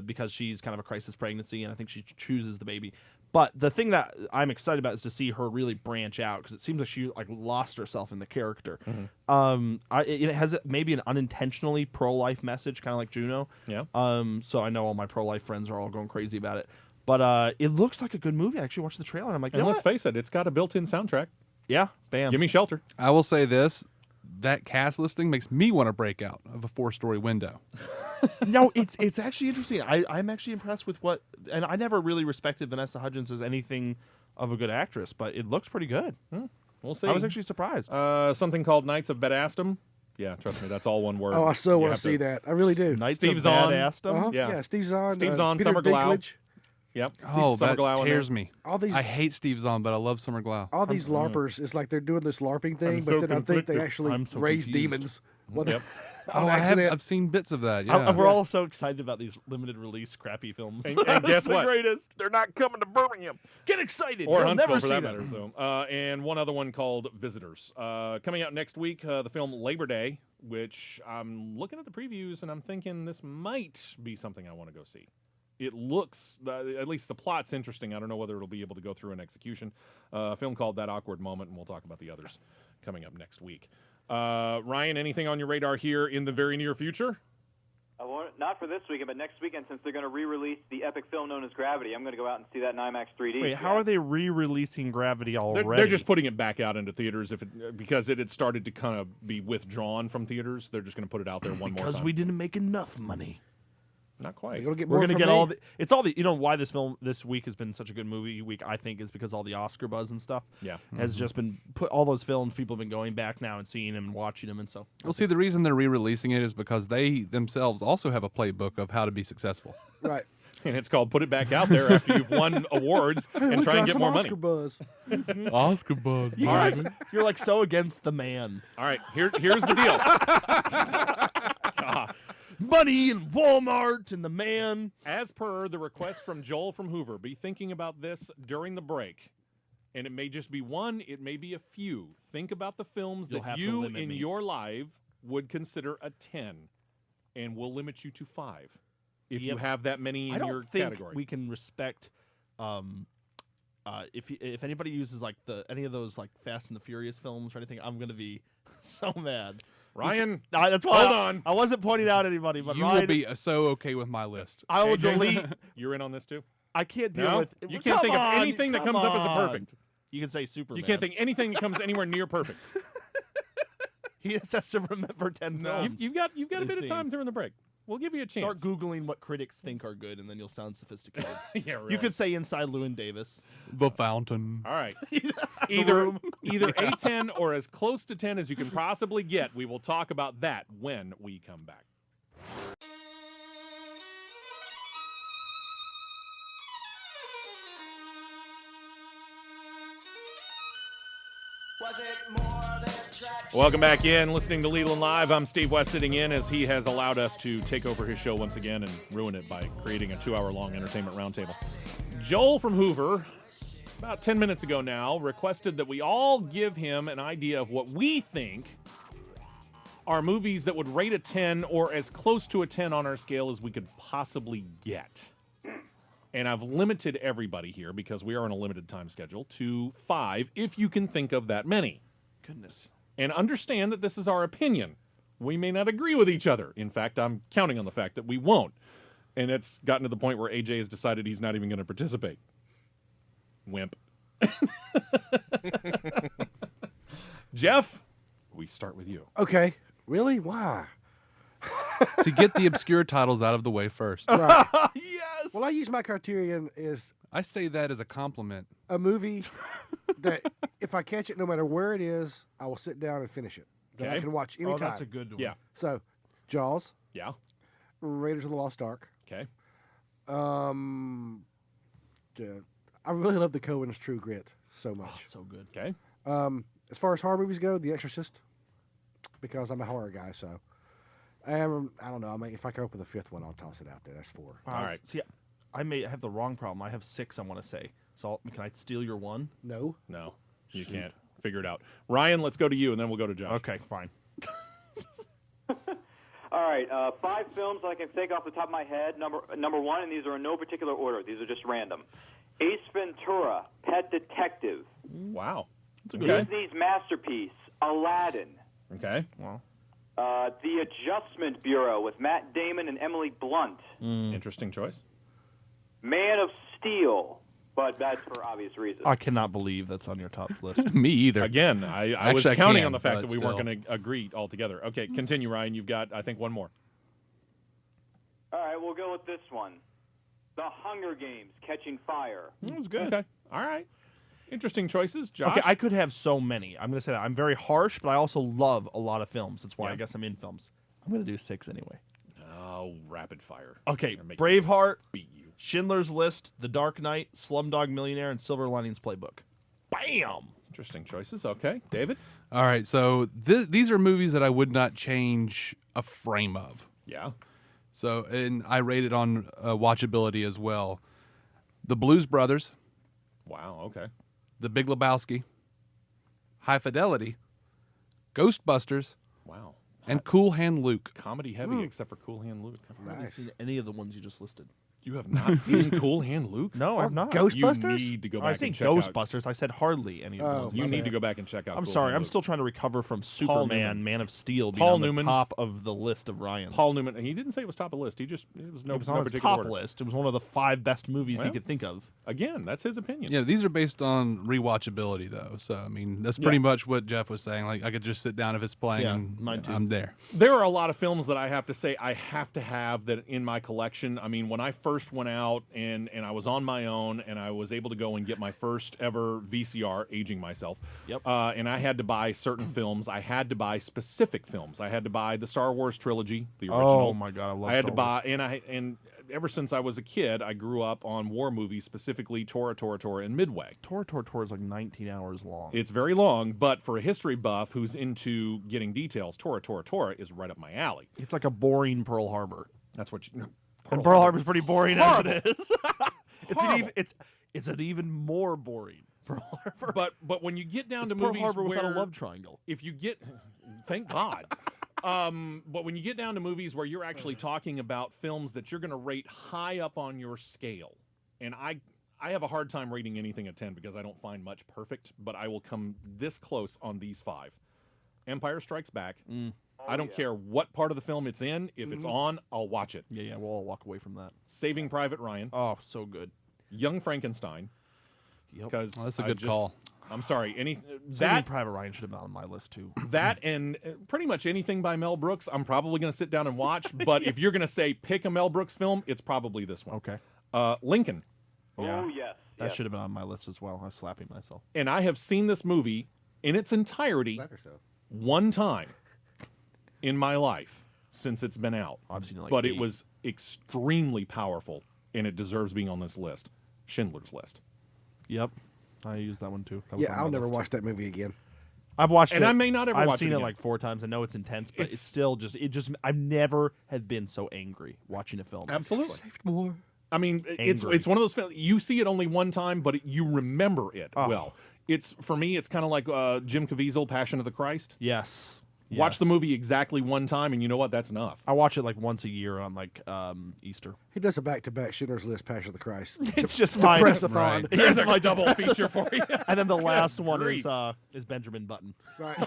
because she's kind of a crisis pregnancy, and I think she chooses the baby. But the thing that I'm excited about is to see her really branch out, because it seems like she lost herself in the character. It has maybe an unintentionally pro-life message, kind of like Juno. Yeah. So I know all my pro-life friends are all going crazy about it. But it looks like a good movie. I actually watched the trailer, and I'm like, you And know let's what? face it, it's got a built-in soundtrack. Yeah, bam. Gimme Shelter. I will say this. That cast listing makes me want to break out of a 4-story window. No, it's actually interesting. I'm actually impressed with what, and I never really respected Vanessa Hudgens as anything of a good actress, but it looks pretty good. We'll see. I was actually surprised. Something called Knights of Bedastum. Yeah, trust me, that's all one word. Oh, I so You want have to see that. I really do. Knights Steve's of on. Badassdom. Uh-huh. Yeah. Yeah, Steve's on. Steve's on, Peter Summer Glau. Dinklage. Yep. Oh, Summer that Glau in tears there. me. All these I hate Steve Zahn, but I love Summer Glau. all these LARPers, it's like they're doing this LARPing thing, so but then I think they conflicted. actually I'm so raise confused. demons. What Yep. Oh, I've seen bits of that. Yeah. We're all so excited about these limited release crappy films. And guess It's the what? greatest. They're not coming to Birmingham. Get excited. Or You'll Huntsville, never for see that them. matter. So, and one other one called Visitors. Coming out next week, the film Labor Day, which I'm looking at the previews and I'm thinking this might be something I want to go see. It looks, at least the plot's interesting. I don't know whether it'll be able to go through an execution. A film called That Awkward Moment, and we'll talk about the others coming up next week. Ryan, anything on your radar here in the very near future? Not for this weekend, but next weekend, since they're going to re-release the epic film known as Gravity, I'm going to go out and see that in IMAX 3D. Wait, how are they re-releasing Gravity already? They're just putting it back out into theaters because it had started to kind of be withdrawn from theaters. They're just going to put it out there one more time. because we didn't make enough money. Not quite. You're gonna get We're more gonna from get me. all the. It's all the. You know why this film this week has been such a good movie week? I think is because all the Oscar buzz and stuff. Yeah. Has just been put. All those films people have been going back now and seeing them and watching them, and so. Well, see, the reason they're re-releasing it is because they themselves also have a playbook of how to be successful. Right. And it's called Put It Back Out There after you've won awards and try and get more money. Oscar buzz. Oscar buzz. You guys, you're like so against the man. All right, here's the deal. Money and Walmart and the man. As per the request from Joel from Hoover, be thinking about this during the break. And it may just be one, it may be a few. Think about the films You'll have that to you limit in me. your life would consider a 10. And we'll limit you to 5 if you Yep. have that many I in don't your think category. we can respect. If anybody uses like any of those like Fast and the Furious films or anything, I'm gonna be so mad. Ryan, That's why hold on. I wasn't pointing out anybody, but You Ryan, will be so okay with my list. I will AJ, delete. You're in on this too? I can't deal No? with. You can't think of Come on, anything that come comes up as a on. perfect. You can say Superman. You can't think anything that comes anywhere near perfect. He just has to remember 10 films. You've got a We've bit of seen. time during the break. We'll give you a chance. Start Googling what critics think are good, and then you'll sound sophisticated. Yeah, really. You could say Inside Llewyn Davis. The Fountain. All right. either a 10 or as close to 10 as you can possibly get. We will talk about that when we come back. Welcome back in, listening to Leland Live. I'm Steve West, sitting in as he has allowed us to take over his show once again and ruin it by creating a 2-hour-long entertainment roundtable. Joel from Hoover, about 10 minutes ago now, requested that we all give him an idea of what we think are movies that would rate a 10 or as close to a 10 on our scale as we could possibly get. And I've limited everybody here, because we are on a limited time schedule, to 5, if you can think of that many. Goodness. And understand that this is our opinion. We may not agree with each other. In fact, I'm counting on the fact that we won't. And it's gotten to the point where AJ has decided he's not even going to participate. Wimp. Jeff, we start with you. Okay. Really? Why? To get the obscure titles out of the way first. Right. Yes. Well, I use my criterion is I say that as a compliment. a movie that if I catch it, no matter where it is, I will sit down and finish it. That I Okay. can watch anytime. Oh, that's a good one. Yeah. So, Jaws, Yeah. Raiders of the Lost Ark. Okay. I really love the Coen's True Grit so much. Oh, so good. Okay. As far as horror movies go, The Exorcist, because I'm a horror guy. So, I don't know. I mean, if I come up with a fifth one, I'll toss it out there. That's 4. All right. See, I may have the wrong problem. I have 6. I want to say. So can I steal your one? No. No, you can't. Figure it out. Ryan, let's go to you, and then we'll go to Josh. Okay, fine. All right, 5 films that I can think off the top of my head. Number 1, and these are in no particular order. These are just random. Ace Ventura, Pet Detective. Wow. That's a good one. Disney's masterpiece, Aladdin. Okay. Well, The Adjustment Bureau with Matt Damon and Emily Blunt. Interesting choice. Man of Steel, but that's for obvious reasons. I cannot believe that's on your top list. Me either. Again, I was Actually, I counting can, on the fact but that we weren't still. going to agree altogether. Okay, continue, Ryan. You've got, I think, one more. All right, we'll go with this one. The Hunger Games, Catching Fire. That was good. Okay. All right. Interesting choices. Josh? Okay, I could have so many. I'm going to say that. I'm very harsh, but I also love a lot of films. That's why Yeah. I guess I'm in films. I'm going to do 6 anyway. Oh, rapid fire. Okay, You're making me Braveheart, beat you. Schindler's List, The Dark Knight, Slumdog Millionaire, and Silver Linings Playbook. Bam! Interesting choices. Okay. David? All right, so these are movies that I would not change a frame of. Yeah. So, and I rated on watchability as well. The Blues Brothers, Wow. Okay. The Big Lebowski, High Fidelity, Ghostbusters, Wow. and Cool Hand Luke. Comedy heavy, except for Cool Hand Luke. I haven't Nice. seen any of the ones you just listed. You have not seen Cool Hand Luke? No, I've not. Ghostbusters? You need to go I back and think check out. Ghostbusters. I said hardly any of the Oh, ones. You my need bad. to go back and check out. I'm Cool sorry. Hand I'm Luke. still trying to recover from Paul Superman, Newman. Man of Steel being Paul on Newman. the top of the list of Ryan's. Paul Newman. He didn't say it was top of the list. It was no, it was no on his particular top order. list. It was one of the 5 best movies he Well, could think of. Again, that's his opinion. Yeah, these are based on rewatchability, though. So, I mean, that's pretty much what Jeff was saying. Like, I could just sit down if it's playing Yeah, and mine too. I'm there. There are a lot of films that I have to say I have to have that in my collection. I mean, when I first went out and I was on my own and I was able to go and get my first ever VCR, aging myself. Yep. And I had to buy certain films. I had to buy specific films. I had to buy the Star Wars trilogy, the original. Oh my God, I love. I had Star to buy, Wars. and ever since I was a kid, I grew up on war movies, specifically Tora, and Midway. Tor is like 19 hours long. It's very long, but for a history buff who's into getting details, Tora is right up my alley. It's like a boring Pearl Harbor. That's what you. And Pearl Harbor's pretty boring as it is. Horrible. It's an even more boring Pearl Harbor. But when you get down it's to Pearl movies Harbor where without a love triangle. if you get, thank God. But when you get down to movies where you're actually talking about films that you're going to rate high up on your scale, and I have a hard time rating anything a 10 because I don't find much perfect, but I will come this close on these 5. Empire Strikes Back, I don't care what part of the film it's in. If it's on, I'll watch it. Yeah, we'll all walk away from that. Saving Private Ryan. Oh, so good. Young Frankenstein. Yep. Because That's a good call. I'm sorry. Saving Private Ryan should have been on my list too. That and pretty much anything by Mel Brooks, I'm probably going to sit down and watch. But if you're going to say pick a Mel Brooks film, it's probably this one. Okay. Lincoln. Yeah. Oh, yes. That should have been on my list as well. I was slapping myself. And I have seen this movie in its entirety one time in my life since it's been out. I've seen it like but 8. it was extremely powerful, and it deserves being on this list. Schindler's List. Yep. I used that one too. That was Yeah, on my I'll never list, watch that movie again. I've watched And it. I may not ever I've watch seen it it again. like 4 times. I know it's intense, but It's- it's still just I never have been so angry watching a film. Absolutely. Saved more. I mean, it's Angry. one of those films, you see it only one time, but you remember it Oh. well. For me, it's kind of like Jim Caviezel, Passion of the Christ. Yes. Watch the movie exactly one time, and you know what? That's enough. I watch it like once a year on like Easter. He does a back-to-back Schindler's List, Passion of the Christ. It's just my Depress-a-thon. Right. Here's my double feature for you. And then the last one grief. is Benjamin Button. Right.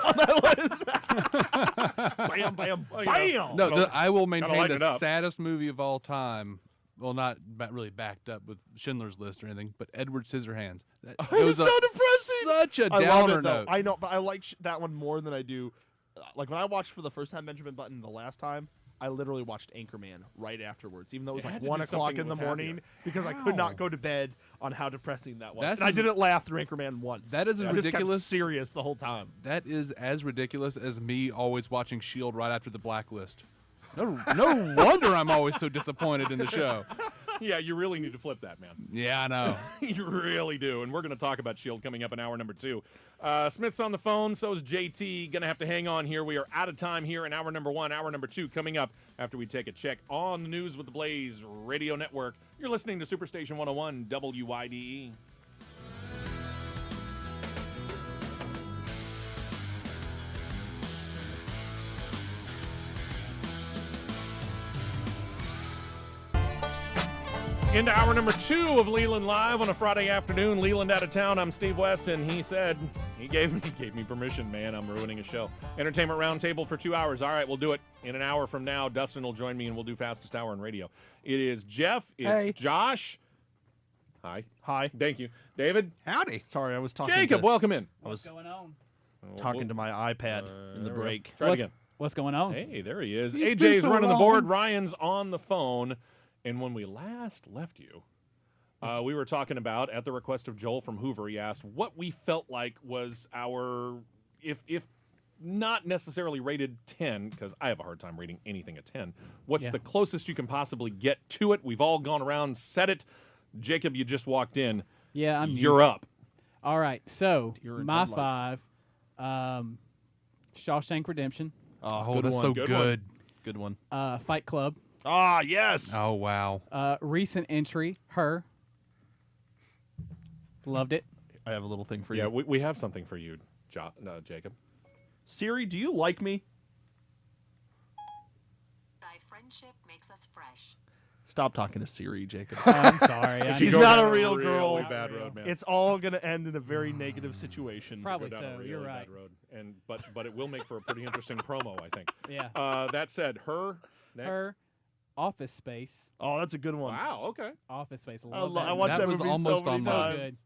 Bam, bam, Well, bam. you know. No, I will maintain lighten it the up. saddest movie of all time. Well, not really backed up with Schindler's List or anything, but Edward Scissorhands. It was so depressing. Such a I love downer it though. note. I know, but I like that one more than I do. Like when I watched for the first time Benjamin Button the last time, I literally watched Anchorman right afterwards, even though it was It like had to 1 do o'clock something in the that was morning happier. because I could not go to bed on how depressing that was. That's And I as- didn't laugh through Anchorman once. That is I just kept ridiculous. serious the whole time. That is as ridiculous as me always watching S.H.I.E.L.D. right after the Blacklist. No wonder I'm always so disappointed in the show. Yeah, you really need to flip that, man. Yeah, I know. You really do. And we're going to talk about S.H.I.E.L.D. coming up in hour number 2. Smith's on the phone. So is JT. Going to have to hang on here. We are out of time here in hour number 1. Hour number 2 coming up after we take a check on the News with the Blaze Radio Network. You're listening to Superstation 101 WYDE. Into hour number 2 of Leland Live on a Friday afternoon. Leland out of town. I'm Steve West, and he said he gave me permission. Man, I'm ruining a show. Entertainment Roundtable for 2 hours. All right, we'll do it in an hour from now. Dustin will join me, and we'll do Fastest Hour in Radio. It is Jeff. It's Hey. Josh. Hi. Hi. Thank you, David. Howdy. Sorry, I was talking. Jacob, to, welcome in. I was going on? talking to my iPad in the There we go. break. Try it again. What's going on? Hey, there he is. He's been AJ's so running the long. board. Ryan's on the phone. And when we last left you, we were talking about, at the request of Joel from Hoover, he asked what we felt like was our, if not necessarily rated 10, because I have a hard time rating anything a 10, what's Yeah. the closest you can possibly get to it? We've all gone around, said it. Jacob, you just walked in. Yeah, You're up. All right, so You're in my headlights. 5, Shawshank Redemption, Oh, good that's one. so Good good. Good one. Fight Club, Ah, yes. Oh, wow. recent entry, Her. Loved it. I have a little thing for Yeah, you. we have something for you, Jacob. Siri, do you like me? Thy friendship makes us fresh. Stop talking to Siri, Jacob. I'm sorry. I She's know. Go not down a real really girl. bad road, man. It's all going to end in a very negative situation. Probably Go down a so. really You're bad right. road. And but it will make for a pretty interesting promo, I think. Yeah. That said, Her. Next. Her, Office Space, Oh, that's a good one. Wow. Okay. Office Space. I, Love that. I watched That that, was movie almost so many on so mine. times. good.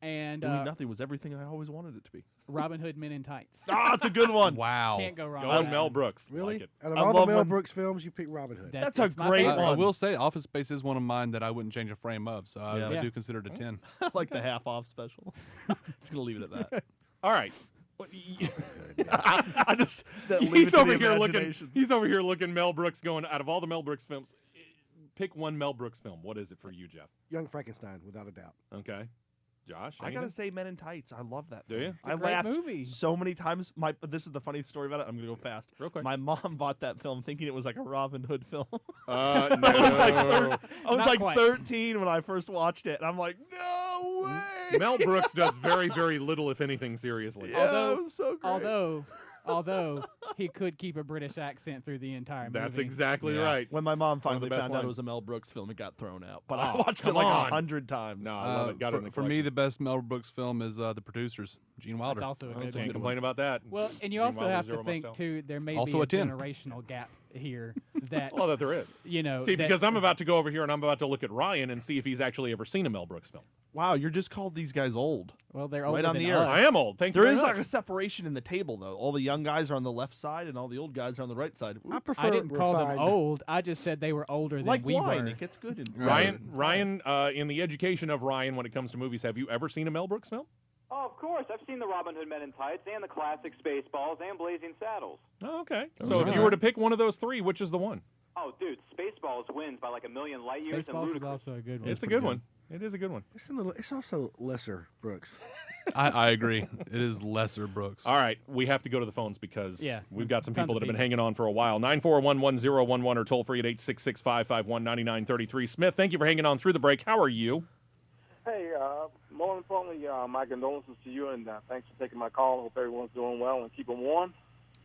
And Doing Nothing was everything I always wanted it to be. Robin Hood Men in Tights. Ah, it's a good one. Wow. Can't go wrong. Go with with that Mel one. Brooks. Really? Like it. Out of I all the love Mel when- Brooks films, you pick Robin Hood. That's a my great favorite. one. I will say Office Space is one of mine that I wouldn't change a frame of, so I, Yeah. I Yeah. do consider it a 10. I like the half off special. It's going to leave it at that. All right. I just leave He's it to over the here looking. imagination. He's over here looking. Mel Brooks going out of all the Mel Brooks films. Pick one Mel Brooks film. What is it for you, Jeff? Young Frankenstein, without a doubt. Okay. Josh. I gotta anything? say, Men in Tights. I love that. Do film. you? It's a I great laughed movie. so many times. This is the funny story about it. I'm gonna go fast. Real quick. My mom bought that film thinking it was like a Robin Hood film. No. I was like, I was Not like quite. 13 when I first watched it, and I'm like, no way. Mel Brooks does very, very little, if anything, seriously. Yeah, Although- it was so great. Although Although he could keep a British accent through the entire movie. That's exactly right. When my mom One of the finally best found out it lines. was a Mel Brooks film, it got thrown out. But Oh, I watched it come like on. 100 times. No, I love it. Got it in the for me, collection. the best Mel Brooks film is The Producers. Gene Wilder. That's also a good Can't one. complain about that. Well, and you Gene also Wilder's have to Zero think, Mostel. too, there may Also be a 10. generational gap here that, Well, that there is. you know. See, that- because I'm about to go over here and I'm about to look at Ryan and see if he's actually ever seen a Mel Brooks film. Wow, you're just called these guys old. Well, they're Right older on than the air. us. I am old. Thank you There very is much. like a separation in the table, though. All the young guys are on the left side, and all the old guys are on the right side. I Oops. prefer I didn't call them refined. old. I just said they were older than Like we wine, were. it gets good. In Ryan, in the education of Ryan when it comes to movies, have you ever seen a Mel Brooks film? Oh, of course. I've seen the Robin Hood Men in Tights and the classic Spaceballs and Blazing Saddles. Oh, okay. So if you were to pick one of those three, which is the one? Oh, dude, Spaceballs wins by like a million light years. And Spaceballs is Ludicrous. also a good one. It's a good one. It is a good one. It's also lesser Brooks. I agree. It is lesser Brooks. All right, we have to go to the phones because Yeah, we've got some tons people of that have been people. hanging on for a while. 941-1011 or toll free at 866-551-9933. Smith, thank you for hanging on through the break. How are you? Hey, more importantly, my condolences to you, and thanks for taking my call. Hope everyone's doing well and keep them warm.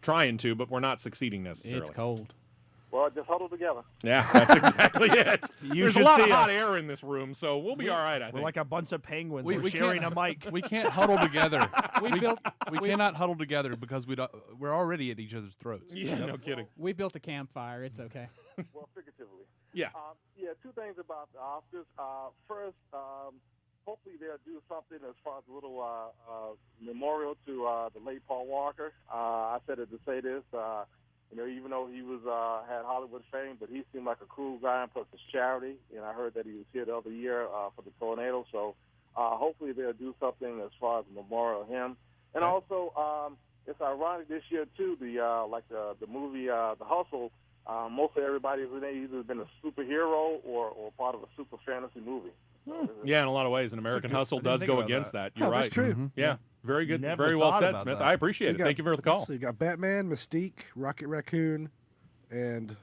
Trying to, but we're not succeeding necessarily. It's cold. Well, just huddle together. Yeah, that's exactly it. You There's a should lot of see hot us. air in this room, so we'll be all right, I We're think. like a bunch of penguins. We We're sharing a can't- mic. We can't huddle together. We built. We cannot huddle together because we're already at each other's throats. Yeah, no kidding. We built a campfire. It's okay. Well, figuratively. Yeah. Yeah, two things about the Oscars. First, hopefully they'll do something as far as a little memorial to the late Paul Walker. I said it to say this. Even though he was had Hollywood fame, but he seemed like a cool guy and plus his charity. And I heard that he was here the other year for the tornado. So hopefully they'll do something as far as a memorial of him. And also, it's ironic this year too. The movie The Hustle. Mostly everybody has either been a superhero or part of a super fantasy movie. Yeah, in a lot of ways. An American Hustle I didn't does think go about against that. You're Oh, right. that's true. Mhm. Yeah, very good. Never Very well thought said, about Smith. that. I appreciate it. Thank you for the call. So you got Batman, Mystique, Rocket Raccoon, and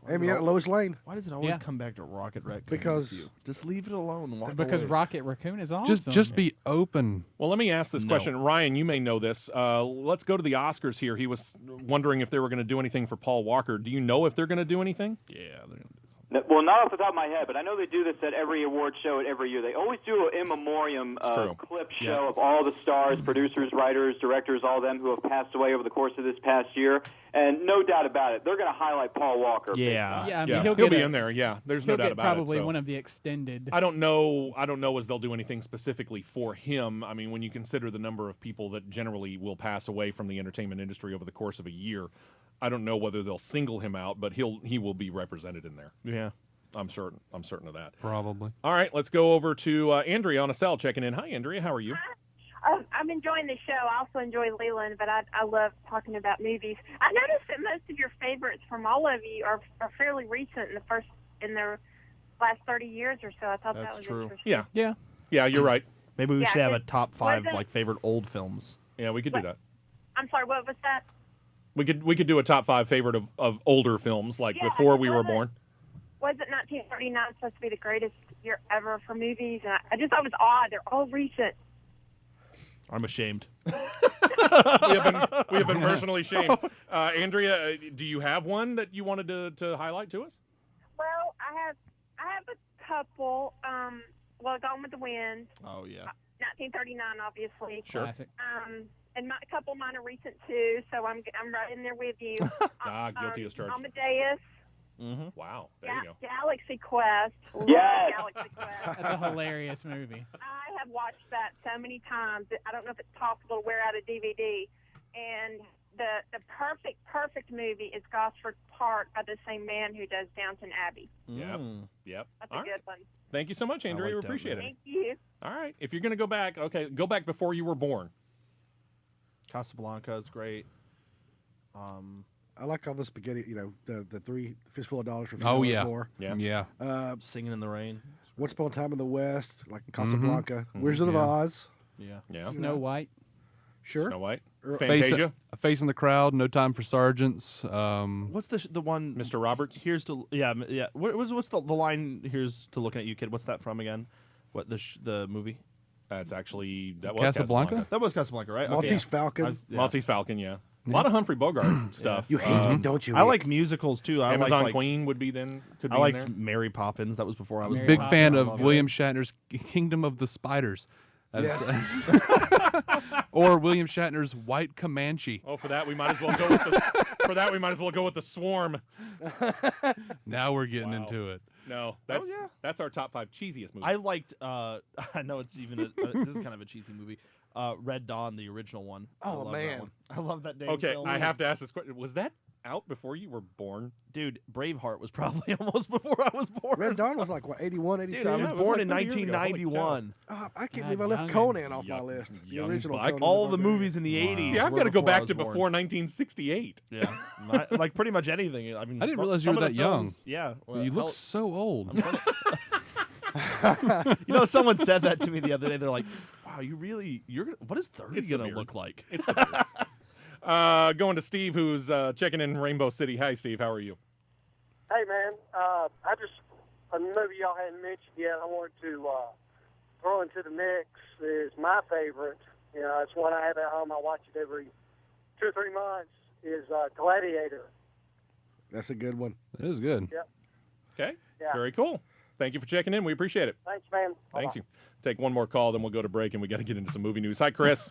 Amy at Lois Lane. Why does it always Yeah. come back to Rocket Raccoon? Because- with you? Just leave it alone. And walk Because away. Rocket Raccoon is awesome. Just be open. Well, let me ask this No. question. Ryan, you may know this. Let's go to the Oscars here. He was wondering if they were going to do anything for Paul Walker. Do you know if they're going to do anything? Yeah, they're gonna do something. Well, not off the top of my head, but I know they do this at every award show at every year. They always do an in memoriam true. clip show Yeah. of all the stars, producers, writers, directors, all them who have passed away over the course of this past year. And no doubt about it, they're going to highlight Paul Walker. Yeah. Yeah, I mean, Yeah, he'll be get in there. Yeah, there's no He'll doubt get about probably it. So. one of the extended. I don't know as they'll do anything specifically for him. I mean, when you consider the number of people that generally will pass away from the entertainment industry over the course of a year, I don't know whether they'll single him out, but he will be represented in there. Yeah. I'm certain of that. Probably. All right, let's go over to Andrea on a cell checking in. Hi, Andrea. How are you? I'm enjoying the show. I also enjoy Leland, but I love talking about movies. I noticed that most of your favorites from all of you are fairly recent in the last 30 years or so. I thought that That's was true. interesting. Yeah, you're right. Maybe we Yeah, should have a it top 5 wasn't- like favorite old films. Yeah, we could do that. I'm sorry, what was that? We could do a top 5 favorite of older films, like Yeah, before we were wasn't- born. Wasn't 1939 supposed to be the greatest year ever for movies? And I just thought it was odd. They're all recent. I'm ashamed. we have been personally shamed. Andrea, do you have one that you wanted to highlight to us? Well, I have a couple. Gone with the Wind. Oh yeah. 1939, obviously. Sure. Classic. And a couple of mine are recent too, so I'm right in there with you. Guilty as charged. Amadeus. Mm-hmm. Wow, there you go. Galaxy Quest. Love Yes. Galaxy Quest. That's a hilarious movie. I have watched that so many times. I don't know if it's possible to wear out a DVD. And the perfect movie is Gosford Park by the same man who does Downton Abbey. Yep. That's All a right. good one. Thank you so much, Andrea. like We that appreciate it. movie. Thank you. All right. If you're going to go back, okay, go back before you were born. Casablanca is great. I like all the spaghetti, the 3 fistful of dollars for Oh $3 yeah. more. Yeah. Singing in the Rain. Once Upon a Time in the West, like Casablanca. Wizard of Yeah. Oz. Yeah. Yeah. Snow White. Sure. Snow White. Or- Fantasia. Face in the Crowd, No Time for Sergeants. What's the one? Mr. Roberts. Here's to yeah. What's the line? Here's to looking at you, kid. What's that from again? What the movie? That's actually that was Casablanca? That was Casablanca, right? Maltese Okay. Falcon. Yeah. Maltese Falcon. Yeah. A lot of Humphrey Bogart stuff. You hate him, don't you? I like musicals too. I Amazon like Queen would be then. Could be I liked in there. Mary Poppins. That was before I was Mary Big born. fan I of love William Shatner's Kingdom of the Spiders. Yes. Or William Shatner's White Comanche. Oh, for that we might as well go with the Swarm. Now we're getting into it. No, that's our top 5 cheesiest movies. I liked. I know it's even. This is kind of a cheesy movie. Red Dawn, the original one. I Oh, love man. that one. I love that damn Okay, film. I have to ask this question. Was that out before you were born? Dude, Braveheart was probably almost before I was born. Red Dawn was like, what, 81, 82? Dude, I was it was born like in 30 years ago. Holy 1991. I can't God, believe I left young Conan off young- my list. The young original buck. Conan. All the Barbarian. movies in the 80s. See, I've were got to go before I back was to born. before 1968. Yeah, like pretty much anything. I mean, I didn't realize you some were of the that young. films- Yeah, well, You look hell- so old. You know, someone said that to me the other day. They're like, "Wow, you're what is 30 It's the gonna beard. look like?" It's the beard. Going to Steve, who's checking in Rainbow City. Hi, Steve. How are you? Hey, man. A movie y'all hadn't mentioned yet, I wanted to throw into the mix is my favorite. You know, it's one I have at home. I watch it every 2 or 3 months, is Gladiator. That's a good one. It is good. Yep. Okay. Yeah. Very cool. Thank you for checking in. We appreciate it. Thanks, man. Thanks Bye-bye. you. Take one more call, then we'll go to break, and we got to get into some movie news. Hi, Chris.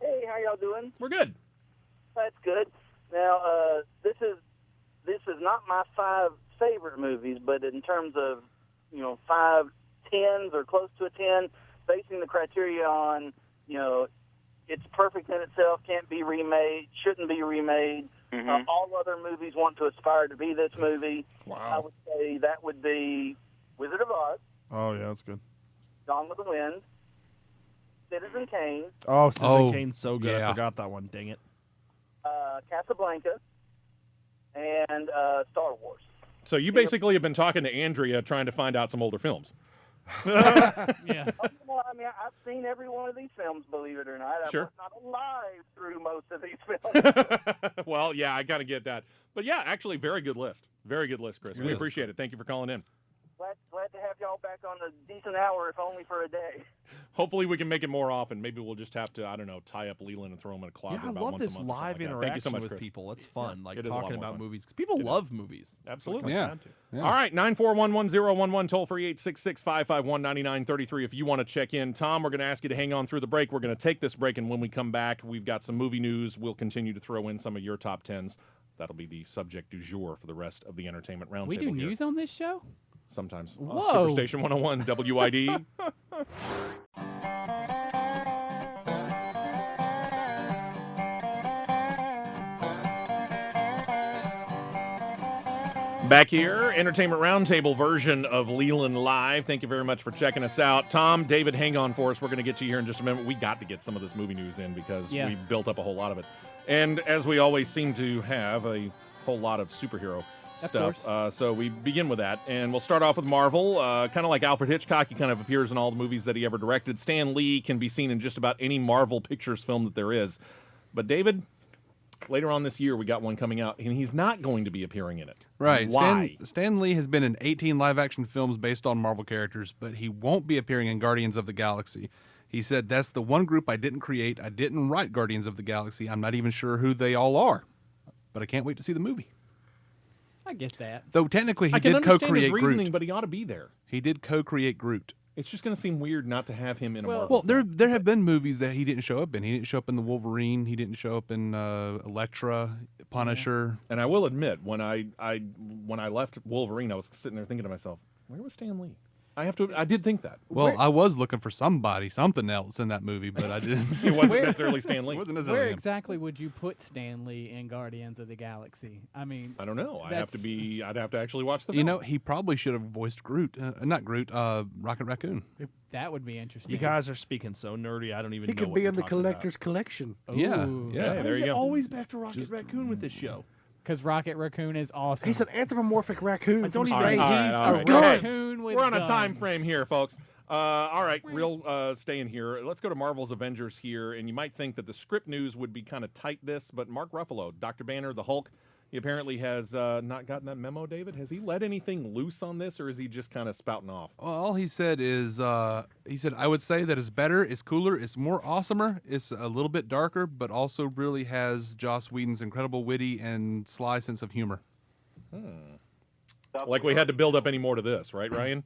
Hey, how y'all doing? We're good. That's good. Now, this is not my 5 favorite movies, but in terms of, 5 10s or close to a 10, basing the criteria on, it's perfect in itself, can't be remade, shouldn't be remade. All other movies want to aspire to be this movie. Wow. I would say that would be Wizard of Oz, Oh yeah, that's good. Gone with the Wind, Citizen Kane, Oh, Citizen Oh, Kane's so good. yeah. I forgot that one. Dang it. Casablanca, and Star Wars. So you basically have been talking to Andrea trying to find out some older films. Yeah. Well, I mean, I've seen every one of these films, believe it or not. Sure. I was not alive through most of these films. Well, yeah, I kind of get that. But yeah, actually, very good list. Very good list, Chris. It We is. appreciate it. Thank you for calling in. Glad to have y'all back on a decent hour, if only for a day. Hopefully, we can make it more often. Maybe we'll just have to, I don't know, tie up Leland and throw him in a closet Yeah, I about love once this a month or live something like that. interaction Thank you so much, with Chris. people. It's fun, like it is a lot talking more about fun. movies. 'Cause people It is. love movies. Absolutely. Yeah. Yeah. All right, 9411011, toll free 866-551-9933 if you want to check in. Tom, we're going to ask you to hang on through the break. We're going to take this break, and when we come back, we've got some movie news. We'll continue to throw in some of your top 10s. That'll be the subject du jour for the rest of the Entertainment Roundtable. We do here. news on this show? Sometimes. Whoa. Superstation 101, WID. Back here, Entertainment Roundtable version of Leland Live. Thank you very much for checking us out. Tom, David, hang on for us. We're going to get to you here in just a minute. We got to get some of this movie news in because we built up a whole lot of it. And as we always seem to have, a whole lot of superhero stuff. So we begin with that. And we'll start off with Marvel. Kind of like Alfred Hitchcock, he kind of appears in all the movies that he ever directed. Stan Lee can be seen in just about any Marvel Pictures film that there is. But David, later on this year, we got one coming out, and he's not going to be appearing in it. Right. Why? Stan Lee has been in 18 live-action films based on Marvel characters, but he won't be appearing in Guardians of the Galaxy. He said, that's the one group I didn't create. I didn't write Guardians of the Galaxy. I'm not even sure who they all are, but I can't wait to see the movie. I get that. Though technically he I can did understand co-create his reasoning, Groot. but he ought to be there. He did co-create Groot. It's just going to seem weird not to have him in a Marvel Well, film. there have been movies that he didn't show up in. He didn't show up in the Wolverine. He didn't show up in Elektra, Punisher. And I will admit, when I left Wolverine, I was sitting there thinking to myself, where was Stan Lee? I did think that. Well, I was looking for something else in that movie, but I didn't. It wasn't necessarily Stan Lee. It wasn't necessarily Where him. exactly would you put Stan Lee in Guardians of the Galaxy? I mean, I don't know. I'd have that's- to actually watch the film. You know, he probably should have voiced Groot. Not Groot, Rocket Raccoon. that would be interesting. You guys are speaking so nerdy. I don't even He know could what be you're in the talking about. collector's collection. Yeah, Ooh. yeah. Hey, Why there is you it go. always back to Rocket Raccoon with this show? Because Rocket Raccoon is awesome. He's an anthropomorphic raccoon. I don't from even- space. All right, He's all a right. raccoon with We're on a guns. time frame here, folks. All right, staying here. Let's go to Marvel's Avengers here. And you might think that the script news would be kind of tight this, but Mark Ruffalo, Dr. Banner, the Hulk, He apparently has not gotten that memo, David. Has he let anything loose on this, or is he just kind of spouting off? Well, all he said is, he said, I would say that it's better, it's cooler, it's more awesomer, it's a little bit darker, but also really has Joss Whedon's incredible witty and sly sense of humor. Like we had to build up any more to this, right, Ryan?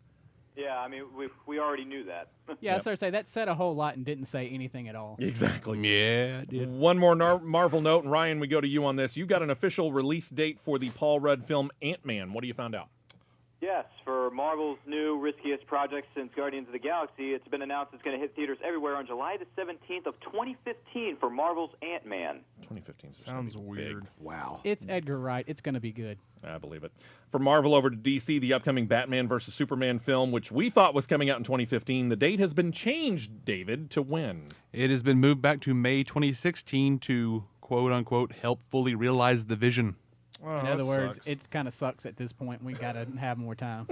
Yeah, I mean, we already knew that. Yeah, I was going to say, that said a whole lot and didn't say anything at all. Exactly. Yeah, it did. One more Marvel note, and Ryan, we go to you on this. You got an official release date for the Paul Rudd film Ant-Man. What do you found out? Yes, for Marvel's new riskiest project since Guardians of the Galaxy, it's been announced it's going to hit theaters everywhere on July the 17th of 2015 for Marvel's Ant-Man. 2015 sounds weird. Big. Wow. It's Edgar Wright. It's going to be good. I believe it. For Marvel over to DC, the upcoming Batman vs. Superman film, which we thought was coming out in 2015, the date has been changed, David, to when? It has been moved back to May 2016 to, quote-unquote, help fully realize the vision. Oh, In other that words, sucks. it kind of sucks at this point. We got to have more time.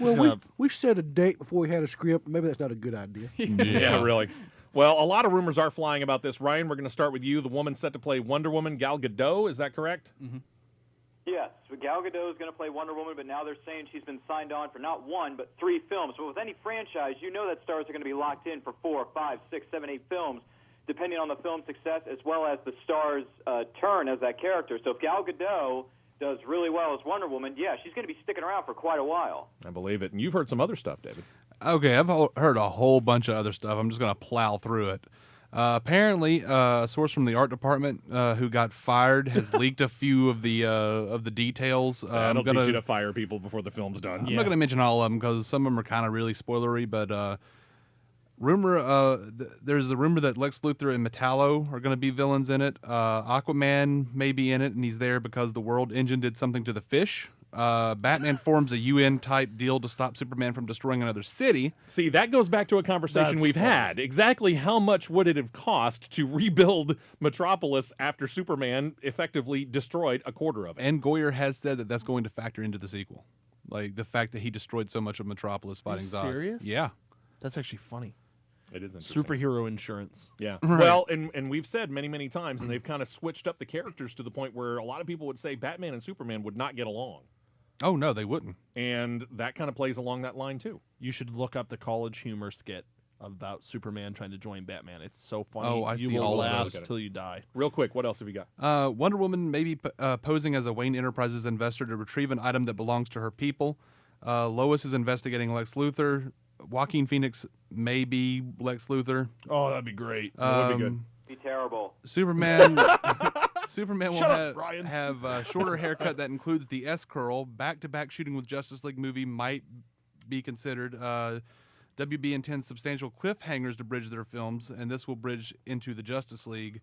Well, we set a date before we had a script. Maybe that's not a good idea. Yeah, really. Well, a lot of rumors are flying about this. Ryan, we're going to start with you. The woman set to play Wonder Woman, Gal Gadot, is that correct? Mm-hmm. Yes, Gal Gadot is going to play Wonder Woman, but now they're saying she's been signed on for not 1, but 3 films. But with any franchise, you know that stars are going to be locked in for 4, 5, 6, 7, 8 films, depending on the film's success as well as the star's turn as that character. So if Gal Gadot does really well as Wonder Woman, yeah, she's going to be sticking around for quite a while. I believe it. And you've heard some other stuff, David. Okay, I've heard a whole bunch of other stuff. I'm just going to plow through it. Apparently, a source from the art department who got fired has leaked a few of the details. I don't teach you to fire people before the film's done. I'm not going to mention all of them because some of them are kind of really spoilery, but there's a rumor that Lex Luthor and Metallo are going to be villains in it. Aquaman may be in it, and he's there because the World Engine did something to the fish. Batman forms a UN-type deal to stop Superman from destroying another city. See, that goes back to a conversation we've had. Exactly how much would it have cost to rebuild Metropolis after Superman effectively destroyed a quarter of it? And Goyer has said that that's going to factor into the sequel. Like, the fact that he destroyed so much of Metropolis fighting Zod. Serious? Yeah. That's actually funny. It is interesting. Superhero insurance. Yeah. Right. Well, and we've said many, many times, and they've kind of switched up the characters to the point where a lot of people would say Batman and Superman would not get along. Oh, no, they wouldn't. And that kind of plays along that line, too. You should look up the college humor skit about Superman trying to join Batman. It's so funny. Oh, I you see will all of laugh those. till you die. Real quick, what else have you got? Wonder Woman may be posing as a Wayne Enterprises investor to retrieve an item that belongs to her people. Lois is investigating Lex Luthor. Joaquin Phoenix may be Lex Luthor. Oh, that'd be great. That would be good. Be terrible. Superman will Shut up, Ryan. have a shorter haircut that includes the S-curl. Back-to-back shooting with Justice League movie might be considered. WB intends substantial cliffhangers to bridge their films, and this will bridge into the Justice League.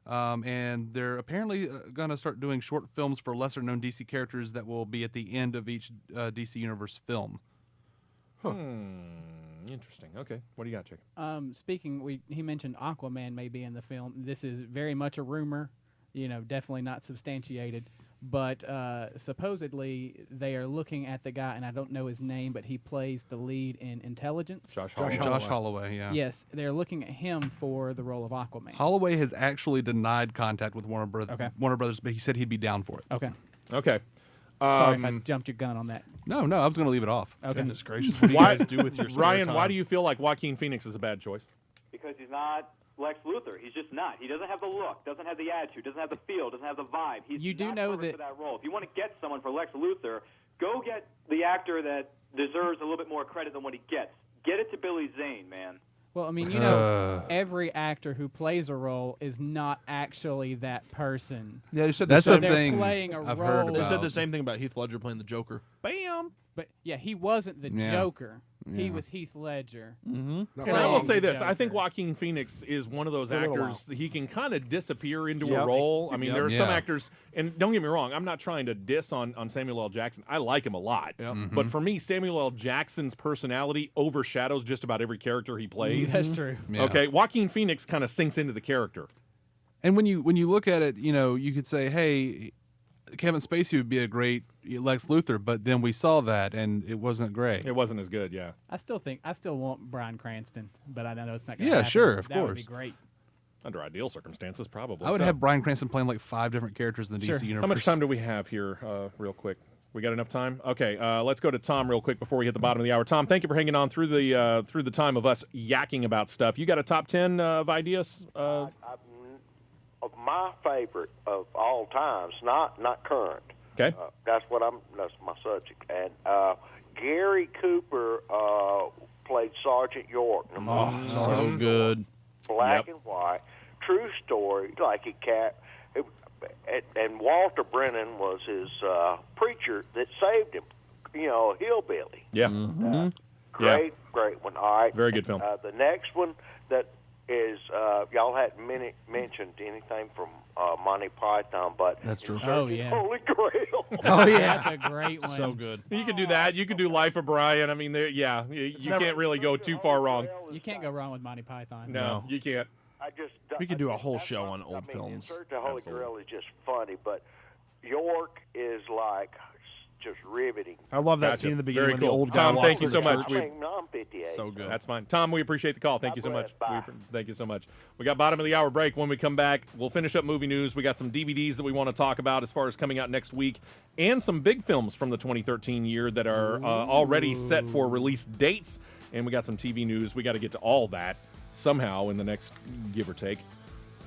And they're apparently going to start doing short films for lesser-known DC characters that will be at the end of each DC Universe film. Interesting. Okay. What do you got, Chick? He mentioned Aquaman may be in the film. This is very much a rumor, definitely not substantiated. But supposedly they are looking at the guy, and I don't know his name, but he plays the lead in Intelligence. Josh Holloway, yeah. Yes, they're looking at him for the role of Aquaman. Holloway has actually denied contact with Warner Brothers, but he said he'd be down for it. Okay. Okay. Sorry if I jumped your gun on that. No, I was going to leave it off. Okay. Goodness gracious. What do you guys do with your spare Ryan, time? why do you feel like Joaquin Phoenix is a bad choice? Because he's not Lex Luthor. He's just not. He doesn't have the look, doesn't have the attitude, doesn't have the feel, doesn't have the vibe. He's You do not know perfect that- for that role. If you want to get someone for Lex Luthor, go get the actor that deserves a little bit more credit than what he gets. Get it to Billy Zane, man. Well, I mean, every actor who plays a role is not actually that person. Yeah, they said That's So the they're thing playing a I've role. heard about. They said the same thing about Heath Ledger playing the Joker. Bam! But yeah, he wasn't the Yeah. Joker. He Yeah. was Heath Ledger. Mm-hmm. And I will Playing say the this. I think Joker. Joaquin Phoenix is one of those For a little actors, he can kind of disappear into a Yep. role. I mean, Yep. there are some Yeah. actors, and don't get me wrong, I'm not trying to diss on Samuel L. Jackson. I like him a lot. Yep. But for me, Samuel L. Jackson's personality overshadows just about every character he plays. That's true. Yeah. Okay, Joaquin Phoenix kind of sinks into the character. And when you look at it, you could say, hey, Kevin Spacey would be a great Lex Luthor, but then we saw that, and it wasn't great. It wasn't as good, yeah. I still want Bryan Cranston, but I know it's not going to Yeah, happen. sure, of that would be course. great. Under ideal circumstances, probably. I would So, have Bryan Cranston playing like 5 different characters in the DC universe. how much time do we have here, real quick? We got enough time? Okay, let's go to Tom real quick before we hit the bottom of the hour. Tom, thank you for hanging on through the time of us yakking about stuff. You got a top 10 of ideas? Of my favorite of all times, not current. Okay. That's my subject. And Gary Cooper played Sergeant York. So good. Black and white, true story. Like and Walter Brennan was his preacher that saved him. Hillbilly. Yeah. Great one. All right. Very good film. The next one that is y'all hadn't mentioned anything from Monty Python, but that's true. Oh yeah. Holy Grail. Oh yeah, that's a great one. So good. You can do that. You can do Life of Brian. I mean, you can't really go too far wrong. You can't go wrong with Monty Python. No, you can't. We could do a whole show on old films. In Search of Holy Grail is just funny, but York is like just riveting. I love that scene in the beginning Very when cool. the old guy Tom, walks thank you through so the much. church. I'm 58. So good. That's fine. Tom, we appreciate the call. Thank you so much. Bye. Thank you so much. We got bottom of the hour break. When we come back, we'll finish up movie news. We got some DVDs that we want to talk about as far as coming out next week, and some big films from the 2013 year that are already set for release dates. And we got some TV news. We got to get to all that somehow in the next, give or take,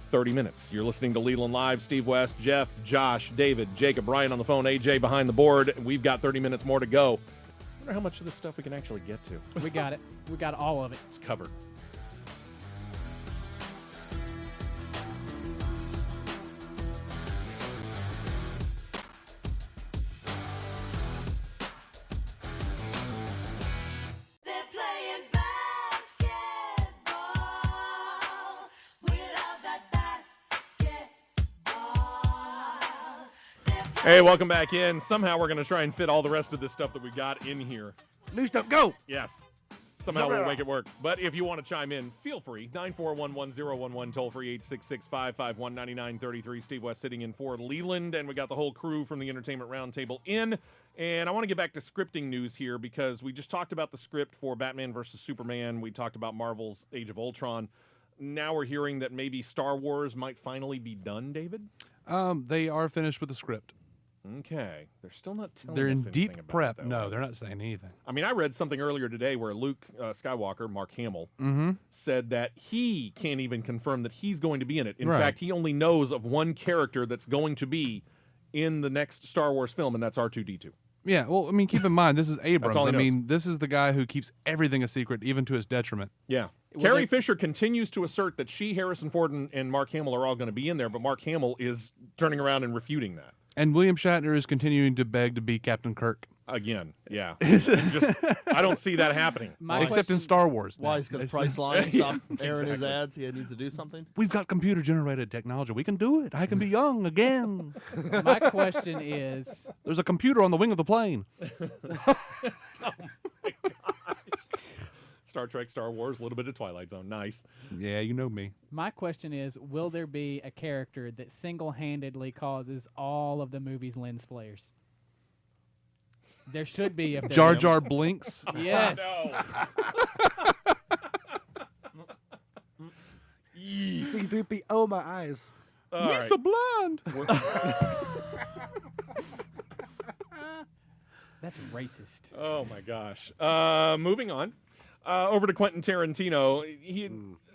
30 minutes. You're listening to Leland Live. Steve West, Jeff, Josh, David, Jacob, Brian on the phone, AJ behind the board. We've got 30 minutes more to go. I wonder how much of this stuff we can actually get to. We got it. We got all of it. It's covered. Hey, welcome back in. Somehow we're going to try and fit all the rest of this stuff that we got in here. New stuff, go! Yes. Somehow we'll make it work. But if you want to chime in, feel free. 941-1011, toll-free 866-551-9933. Steve West sitting in for Leland, and we got the whole crew from the Entertainment Roundtable in. And I want to get back to scripting news here because we just talked about the script for Batman vs. Superman. We talked about Marvel's Age of Ultron. Now we're hearing that maybe Star Wars might finally be done, David? They are finished with the script. Okay. They're still not telling They're us in anything deep about prep. it, though. No, they're not saying anything. I mean, I read something earlier today where Luke Skywalker, Mark Hamill, Mm-hmm. said that he can't even confirm that he's going to be in it. In Right. fact, he only knows of one character that's going to be in the next Star Wars film, and that's R2-D2. Yeah, well, I mean, keep in mind, this is Abrams. all he I knows. mean, this is the guy who keeps everything a secret, even to his detriment. Yeah. Carrie Fisher continues to assert that she, Harrison Ford, and Mark Hamill are all going to be in there, but Mark Hamill is turning around and refuting that. And William Shatner is continuing to beg to be Captain Kirk. Again, yeah. I don't see that happening. Except in Star Wars. Why? now. Because Priceline stopped airing his Exactly. ads. He needs to do something. We've got computer-generated technology. We can do it. I can be young again. My question is... There's a computer on the wing of the plane. Star Trek, Star Wars, a little bit of Twilight Zone. Nice. Yeah, you know me. My question is, will there be a character that single-handedly causes all of the movie's lens flares? There should be. If there Jar is. Jar Blinks. Yes. C3P. Oh, my eyes. All right. Lisa Blonde. That's racist. Oh my gosh. Moving on. Over to Quentin Tarantino.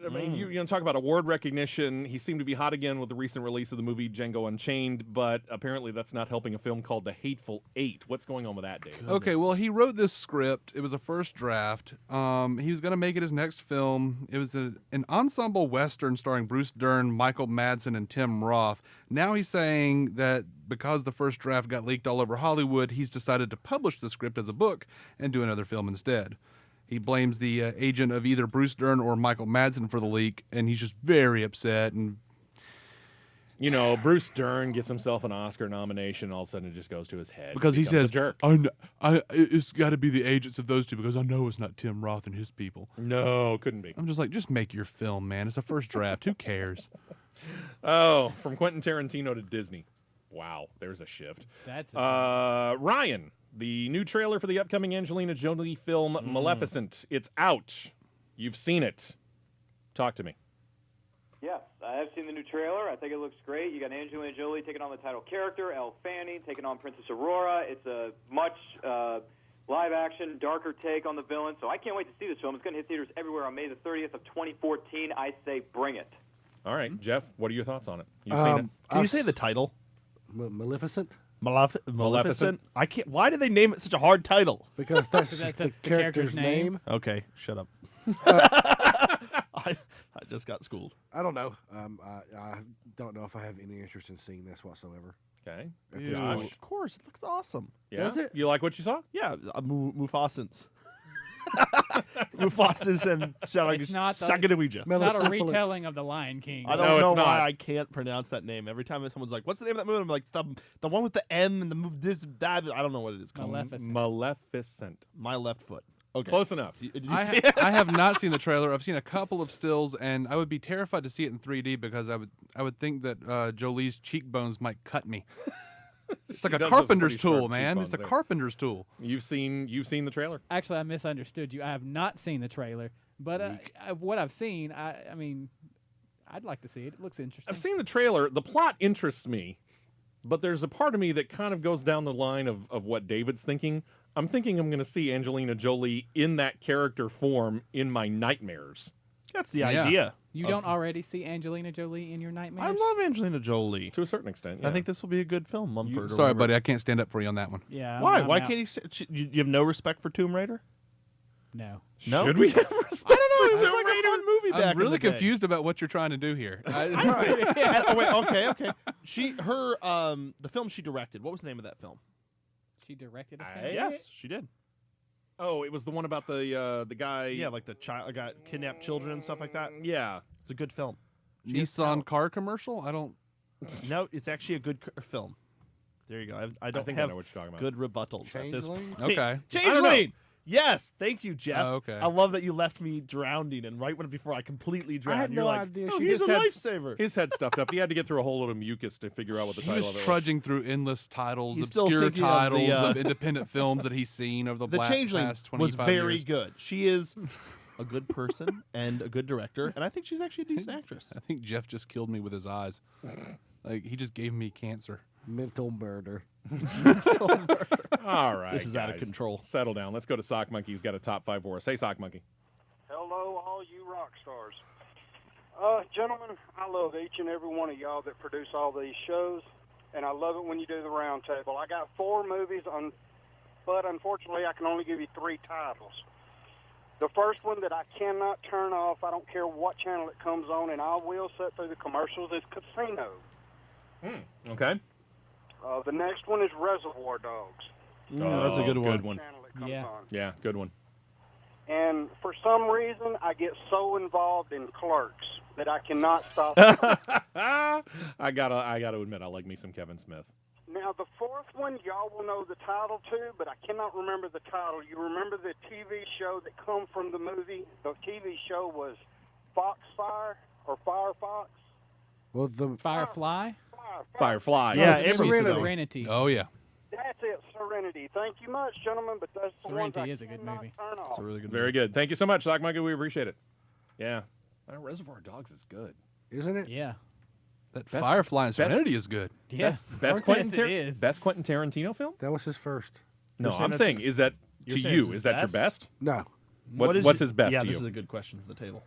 I mean, you talk about award recognition. He seemed to be hot again with the recent release of the movie Django Unchained, but apparently that's not helping a film called The Hateful Eight. What's going on with that, Dave? Okay, well, he wrote this script. It was a first draft. He was going to make it his next film. It was an ensemble western starring Bruce Dern, Michael Madsen, and Tim Roth. Now he's saying that because the first draft got leaked all over Hollywood, he's decided to publish the script as a book and do another film instead. He blames the agent of either Bruce Dern or Michael Madsen for the leak, and he's just very upset. And you know, Bruce Dern gets himself an Oscar nomination, all of a sudden it just goes to his head. because he becomes a says, jerk. it's got to be the agents of those two because I know it's not Tim Roth and his people. No, couldn't be. I'm just like, just make your film, man. It's a first draft. Who cares? Oh, from Quentin Tarantino to Disney. Wow, there's a shift. That's Ryan, the new trailer for the upcoming Angelina Jolie film Maleficent. It's out. You've seen it. Talk to me. Yes, I have seen the new trailer. I think it looks great. You got Angelina Jolie taking on the title character, Elle Fanning taking on Princess Aurora. It's a much live-action, darker take on the villain, so I can't wait to see this film. It's going to hit theaters everywhere on May the 30th of 2014. I say bring it. All right, Jeff, what are your thoughts on it? You've seen it? Can you say the title? Maleficent? Maleficent? I can't. Why did they name it such a hard title? Because that's the character's name. Okay, shut up. I just got schooled. I don't know. I don't know if I have any interest in seeing this whatsoever. Okay. At this Yeah, point. of course, it looks awesome. Yeah? Does it? You like what you saw? Yeah, Mufasans. Mufasas and It's not the- Sacagawea. It's not a retelling of The Lion King. I don't know why I can't pronounce that name. Every time someone's like, "What's the name of that movie?" I'm like, "The one with the M and the this that." I don't know what it is called. Maleficent. My left foot. Okay, Close enough. Did you see it? I have not seen the trailer. I've seen a couple of stills, and I would be terrified to see it in 3D because I would think that Jolie's cheekbones might cut me. It's like She a does have some carpenter's pretty sharp tool, man. cheekbones It's a there. carpenter's tool. You've seen the trailer. Actually, I misunderstood you. I have not seen the trailer, but what I've seen, I mean, I'd like to see it. It looks interesting. I've seen the trailer. The plot interests me, but there's a part of me that kind of goes down the line of what David's thinking. I'm thinking I'm going to see Angelina Jolie in that character form in my nightmares. That's the idea. You don't already see Angelina Jolie in your nightmares? I love Angelina Jolie to a certain extent. I think this will be a good film. Sorry, buddy, I can't stand up for you on that one. Yeah. Why? I'm Why out. can't he? You have no respect for Tomb Raider? No. No. Should we have respect? I don't know. It was for like Tomb a fun movie back I'm in really the day. confused about what you're trying to do here. Oh wait, okay. The film she directed. What was the name of that film? She directed a film? Yes, she did. Oh, it was the one about the guy. Yeah, like the child got kidnapped children and stuff like that. Yeah, it's a good film. Nissan car commercial? I don't. No, it's actually a good film. There you go. I don't think have I know what you're talking about. good rebuttals at this Changeling? point. Okay. I don't Changeling. Yes, thank you, Jeff. Oh, okay. I love that you left me drowning, and right before I completely drowned, had you're no like, idea "Oh, she he's a just lifesaver." His head stuffed up. He had to get through a whole load of mucus to figure out what the He title was of it trudging through endless titles, He's still obscure thinking of titles the, of independent films that he's seen over the The Changeling past 25 was very years. good. She is a good person and a good director, and I think she's actually a decent actress. I think Jeff just killed me with his eyes. Like, he just gave me cancer. Mental murder. All right, This is out of guys. control. Settle down. Let's go to Sock Monkey. He's got a top 5 for us. Hey, Sock Monkey. Hello, all you rock stars. Gentlemen, I love each and every one of y'all that produce all these shows, and I love it when you do the roundtable. I got 4 movies, but unfortunately I can only give you 3 titles. The first one that I cannot turn off, I don't care what channel it comes on, and I will sit through the commercials, is Casino. Okay. The next one is Reservoir Dogs. That's a good one. Good one. Channel it comes Yeah. on. Yeah, good one. And for some reason, I get so involved in Clerks that I cannot stop. I gotta admit, I like me some Kevin Smith. Now, the 4th one, y'all will know the title too, but I cannot remember the title. You remember the TV show that come from the movie? The TV show was Foxfire or Firefox? Well, the Firefly? Firefly. Yeah, Serenity. every Serenity. Oh, yeah. That's it, Serenity. Thank you much, gentlemen, but that's the ones Serenity I is a good cannot movie. turn off. It's a really good. Very good. Thank you so much, Sock Monkey. We appreciate it. Yeah. Reservoir Dogs is good. isn't it? Yeah. That Best- Firefly and best- Serenity is good. Yes. Best Yes, it is. Best Quentin Tarantino film? That was his first. No, You're saying I'm that's saying, his- is that you're to saying you? it's his Is that your best? best? No. What's his best Yeah, to this you? is a good question for the table.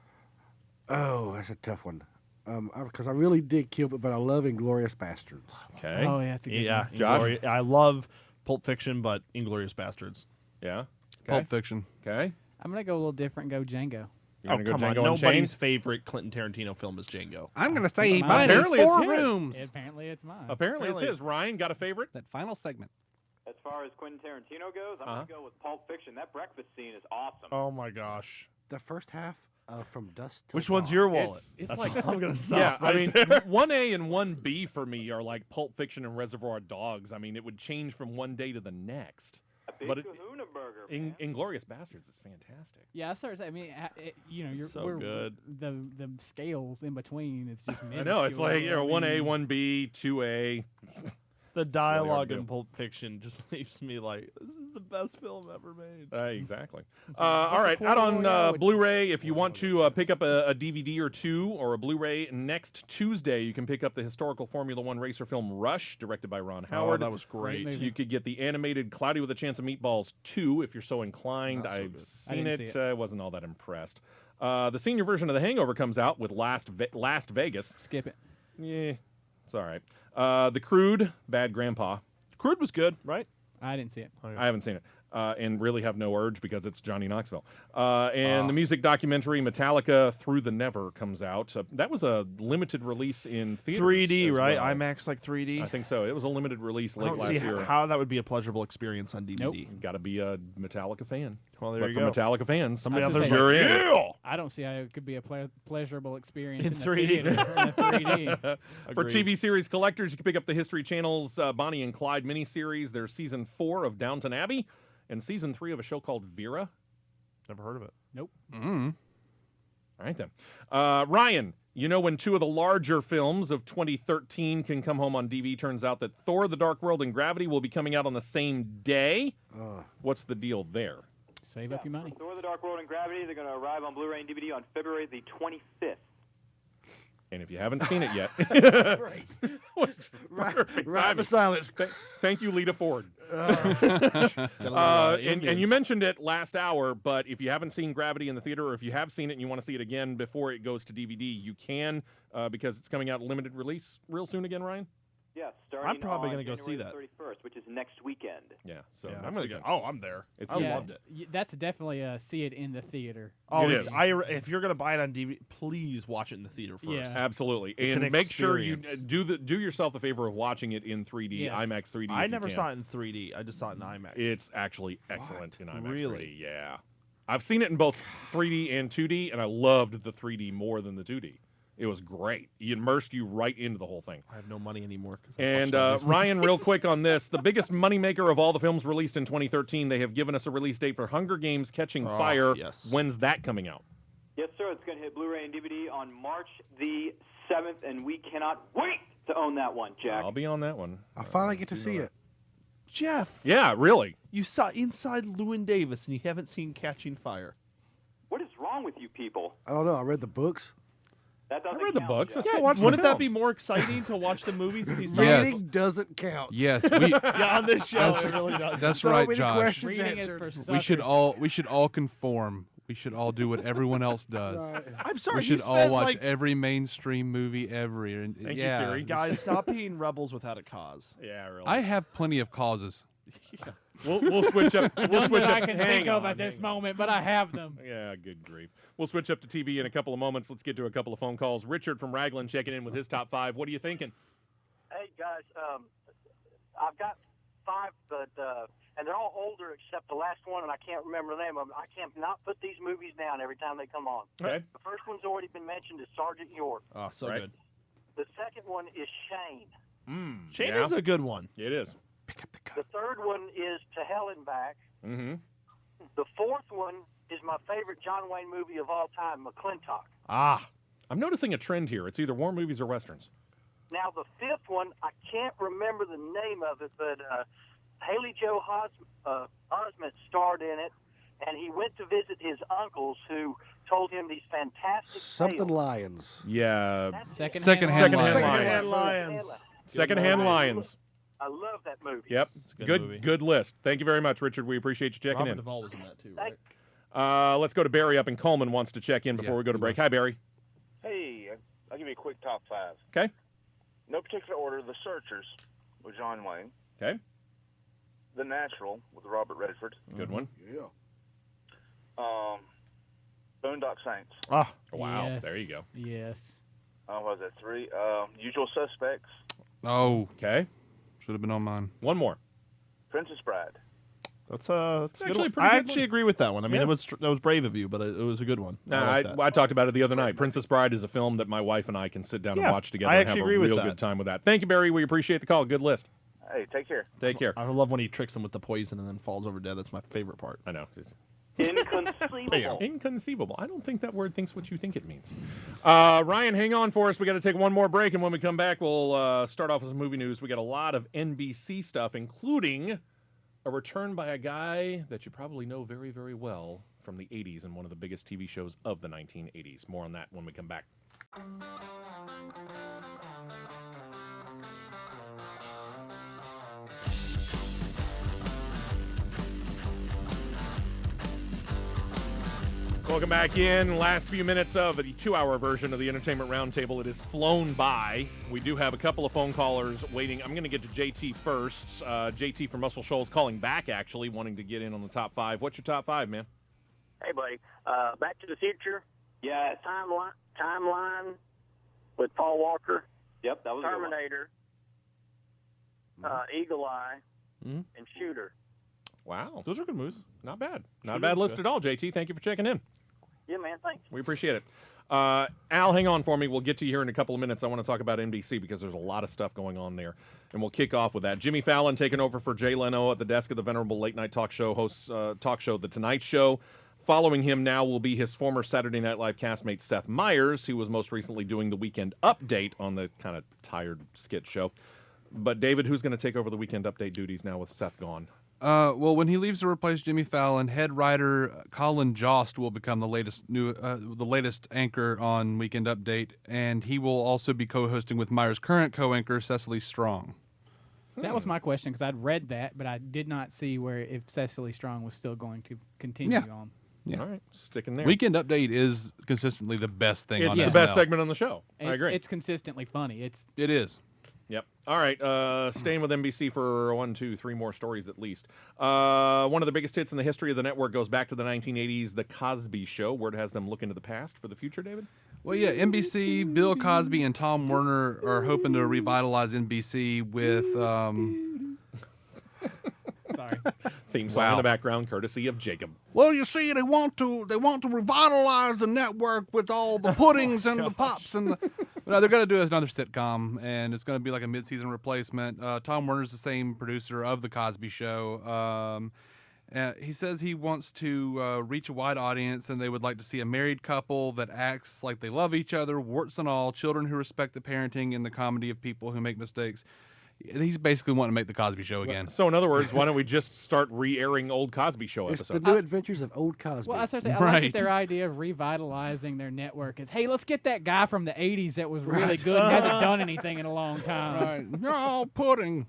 Oh, that's a tough one. Because I really dig Cupid, but I love Inglourious Bastards. Okay. Oh, yeah, it's a good Yeah, one. Josh? I love Pulp Fiction, but Inglourious Bastards. Yeah. Pulp Fiction. Okay. I'm going to go a little different, go Django. You're Oh, gonna go come on. Django Unchained? Nobody's favorite Quentin Tarantino film is Django. I'm going to say Mine mine is is Apparently it's 4 his. rooms. Apparently, it's mine. Apparently it's Apparently. his. Ryan got a favorite? That final segment. As far as Quentin Tarantino goes, I'm going to go with Pulp Fiction. That breakfast scene is awesome. Oh, my gosh. The first half from Dusk Till Which one's Dawn. your wallet? It's That's like all I'm going to stop Yeah, right I mean, there. 1A and 1B for me are like Pulp Fiction and Reservoir Dogs. I mean, it would change from one day to the next. A big But it- kahuna burger, man. Inglorious Bastards is fantastic. Yeah, I started. I mean, you're So we're, good. The scales in between is just. I know it's like minuscule. I 1A, mean, 1B, 2A. The dialogue in Pulp Fiction just leaves me like, this is the best film ever made. Exactly. All right, out on Blu-ray. If you want to pick up a DVD or two or a Blu-ray next Tuesday, you can pick up the historical Formula One racer film Rush, directed by Ron Howard. Oh, that was great. You could get the animated Cloudy with a Chance of Meatballs 2 if you're so inclined. I've seen it. I wasn't all that impressed. The senior version of The Hangover comes out with Last Vegas. Skip it. Yeah, it's all right. The Crude, Bad Grandpa. Crude was good, right? I didn't see it. I haven't seen it. And really have no urge because it's Johnny Knoxville. And the music documentary Metallica Through the Never comes out. That was a limited release in theaters. 3D, right? Well. IMAX like 3D? I think so. It was a limited release late last year. How that would be a pleasurable experience on DVD. Nope. Got to be a Metallica fan. Well, there but you for go. Metallica fans, Somebody out you're there's in. Yeah! I don't see how it could be a pleasurable experience In in 3D. The theater, in a 3D. For TV series collectors, you can pick up the History Channel's Bonnie and Clyde miniseries. There's season 4 of Downton Abbey and season 3 of a show called Vera. Never heard of it. Nope. All right, then. Ryan, you know when two of the larger films of 2013 can come home on DVD, turns out that Thor, The Dark World, and Gravity will be coming out on the same day. What's the deal there? Save up your money. Thor: The Dark World and Gravity, they're going to arrive on Blu-ray and DVD on February the 25th. And if you haven't seen it yet, right the silence. Thank you, Lita Ford. And you mentioned it last hour, but if you haven't seen Gravity in the theater, or if you have seen it and you want to see it again before it goes to DVD, you can, because it's coming out limited release real soon again, Ryan? Yes, starting I'm probably going to go see the that. 31st, which is next weekend. Yeah, so Yeah, that's I'm going to good. go. Oh, I'm there. It's I good. loved it. That's definitely see it in the theater. Oh, It it's, is. if you're going to buy it on DVD, please watch it in the theater first. Yeah. Absolutely, It's and an make sure you experience. do yourself the favor of watching it in 3D, Yes. IMAX 3D. I if you never can. saw it in 3D. I just saw it in IMAX. It's actually excellent in IMAX Really? 3D. Yeah, I've seen it in both 3D and 2D, and I loved the 3D more than the 2D. It was great. It immersed you right into the whole thing. I have no money anymore. And Ryan, real quick on this, the biggest moneymaker of all the films released in 2013, they have given us a release date for Hunger Games Catching Fire. Yes. When's that coming out? Yes, sir. It's going to hit Blu-ray and DVD on March the 7th, and we cannot wait to own that one, Jack. I'll be on that one. I finally get to see it. Jeff, Yeah, really. you saw Inside Llewyn Davis, and you haven't seen Catching Fire. What is wrong with you people? I don't know. I read the books. That doesn't I read the count, books. I Jack. still watch the Wouldn't that films. be more exciting to watch the movies if you saw Yes. Reading doesn't count. Yes, we. Yeah, on this show, it really does. That's So right, many Josh. questions Reading is answered. for We should suckers. all conform. We should all do what everyone else does. I'm sorry, We should you all spent, watch like, every mainstream movie ever. And Thank you, yeah, Siri. Guys, stop being rebels without a cause. Yeah, really. I have plenty of causes. We'll switch up. We'll None switch that up. I can Hang think of on, at this hang on. moment, but I have them. Yeah, good grief. We'll switch up to TV in a couple of moments. Let's get to a couple of phone calls. Richard from Raglan checking in with his top 5. What are you thinking? Hey guys, I've got 5, but and they're all older except the last one, and I can't remember the name of them. I can't not put these movies down every time they come on. Okay. The first one's already been mentioned is Sergeant York. Oh, so Right. good. The second one is Shane. Shane yeah. is a good one. It is. The third one is To Hell and Back. Mm-hmm. The fourth one is my favorite John Wayne movie of all time, McClintock. Ah, I'm noticing a trend here. It's either war movies or westerns. Now, the fifth one, I can't remember the name of it, but Haley Joe Osment starred in it, and he went to visit his uncles who told him these fantastic Something tales. Lions. Yeah. Secondhand Secondhand Lions. Lions. Lions. Secondhand Lions. I love that movie. Yep. a good movie. Good list. Thank you very much, Richard. We appreciate you checking Robert in. Duvall was in that too, right? Let's go to Barry up in Coleman wants to check in before Yeah, we go to he break. was. Hi, Barry. Hey, I'll give you a quick top 5. Okay. No particular order. The Searchers with John Wayne. Okay. The Natural with Robert Redford. Good one. Yeah. Boondock Saints. Ah, Wow. Yes. There you go. Yes. What was that, 3? Usual Suspects. Oh, Okay. should have been on mine. One more. Princess Bride. that's a good actually a one. pretty I good actually one. agree with that one. I mean, Yeah. that was brave of you, but it was a good one. No, I like that. I talked about it the other night. Princess Bride is a film that my wife and I can sit down and Yeah, watch together I and have actually a agree with real that. good time with that. Thank you, Barry. We appreciate the call. Good list. Hey, take care. Take care. I love when he tricks him with the poison and then falls over dead. That's my favorite part. I know. Inconceivable. Inconceivable. I don't think that word thinks what you think it means. Ryan, hang on for us. We got to take one more break, and when we come back, we'll start off with some movie news. We got a lot of NBC stuff, including a return by a guy that you probably know very, very well from the 80s and one of the biggest TV shows of the 1980s. More on that when we come back. Welcome back in. Last few minutes of the 2-hour version of the Entertainment Roundtable. It has flown by. We do have a couple of phone callers waiting. I'm going to get to JT first. JT from Muscle Shoals calling back, actually, wanting to get in on the top 5. What's your top 5, man? Hey, buddy. Back to the Future. Yeah. Timeline with Paul Walker. Yep, that was Terminator. Eagle Eye. And Shooter. Wow. Those are good moves. Not bad. Not a bad list at all, JT. Thank you for checking in. Yeah, man, thanks. We appreciate it. Al, hang on for me. We'll get to you here in a couple of minutes. I want to talk about NBC because there's a lot of stuff going on there, and we'll kick off with that. Jimmy Fallon taking over for Jay Leno at the desk of the venerable late-night talk show host, talk show The Tonight Show. Following him now will be his former Saturday Night Live castmate Seth Meyers, who was most recently doing the Weekend Update on the kind of tired skit show. But, David, who's going to take over the Weekend Update duties now with Seth gone? Well, when he leaves to replace Jimmy Fallon, head writer Colin Jost will become the latest anchor on Weekend Update, and he will also be co-hosting with Meyers' current co-anchor Cecily Strong. That was my question because I'd read that, but I did not see where if Cecily Strong was still going to continue on. Yeah. All right, sticking there. Weekend Update is consistently the best thing on SNL. It's the best segment on the show. I agree. It's consistently funny. It is. Yep. All right. Staying with NBC for 1, 2, 3 more stories at least. One of the biggest hits in the history of the network goes back to the 1980s, The Cosby Show. Word has them look into the past for the future, David? Well, yeah, NBC, Bill Cosby, and Tom Werner are hoping to revitalize NBC with... Sorry. Theme song in the background, courtesy of Jacob. Well, you see, they want to revitalize the network with all the puddings and the pops and the... No, they're going to do another sitcom, and it's going to be like a mid-season replacement. Tom Werner's the same producer of The Cosby Show. He says he wants to reach a wide audience, and they would like to see a married couple that acts like they love each other, warts and all, children who respect the parenting and the comedy of people who make mistakes. He's basically wanting to make The Cosby Show again. So, in other words, why don't we just start re-airing old Cosby Show It's episodes? the new adventures of old Cosby. Well, I like that their idea of revitalizing their network is, hey, let's get that guy from the 80s that was really good and hasn't done anything in a long time. Right. No, pudding.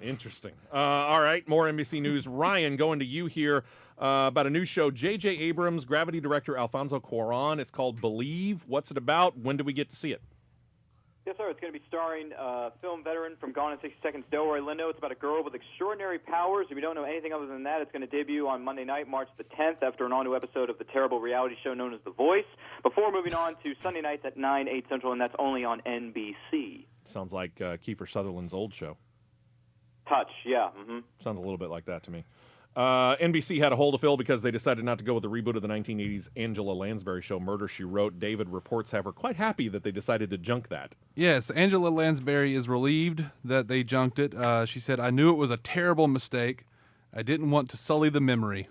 Interesting. All right, more NBC news. Ryan, going to you here about a new show. J.J. Abrams, Gravity director Alfonso Cuarón. It's called Believe. What's it about? When do we get to see it? Yes, sir. It's going to be starring film veteran from Gone in 60 Seconds, Delroy Lindo. It's about a girl with extraordinary powers. If you don't know anything other than that, it's going to debut on Monday night, March the 10th, after an all-new episode of the terrible reality show known as The Voice, before moving on to Sunday nights at 9, 8 Central, and that's only on NBC. Sounds like Kiefer Sutherland's old show. Touch, yeah. Mm-hmm. Sounds a little bit like that to me. NBC had a hole to fill because they decided not to go with the reboot of the 1980s Angela Lansbury show, Murder, She Wrote. David, reports have her quite happy that they decided to junk that. Yes, Angela Lansbury is relieved that they junked it. She said, I knew it was a terrible mistake. I didn't want to sully the memory.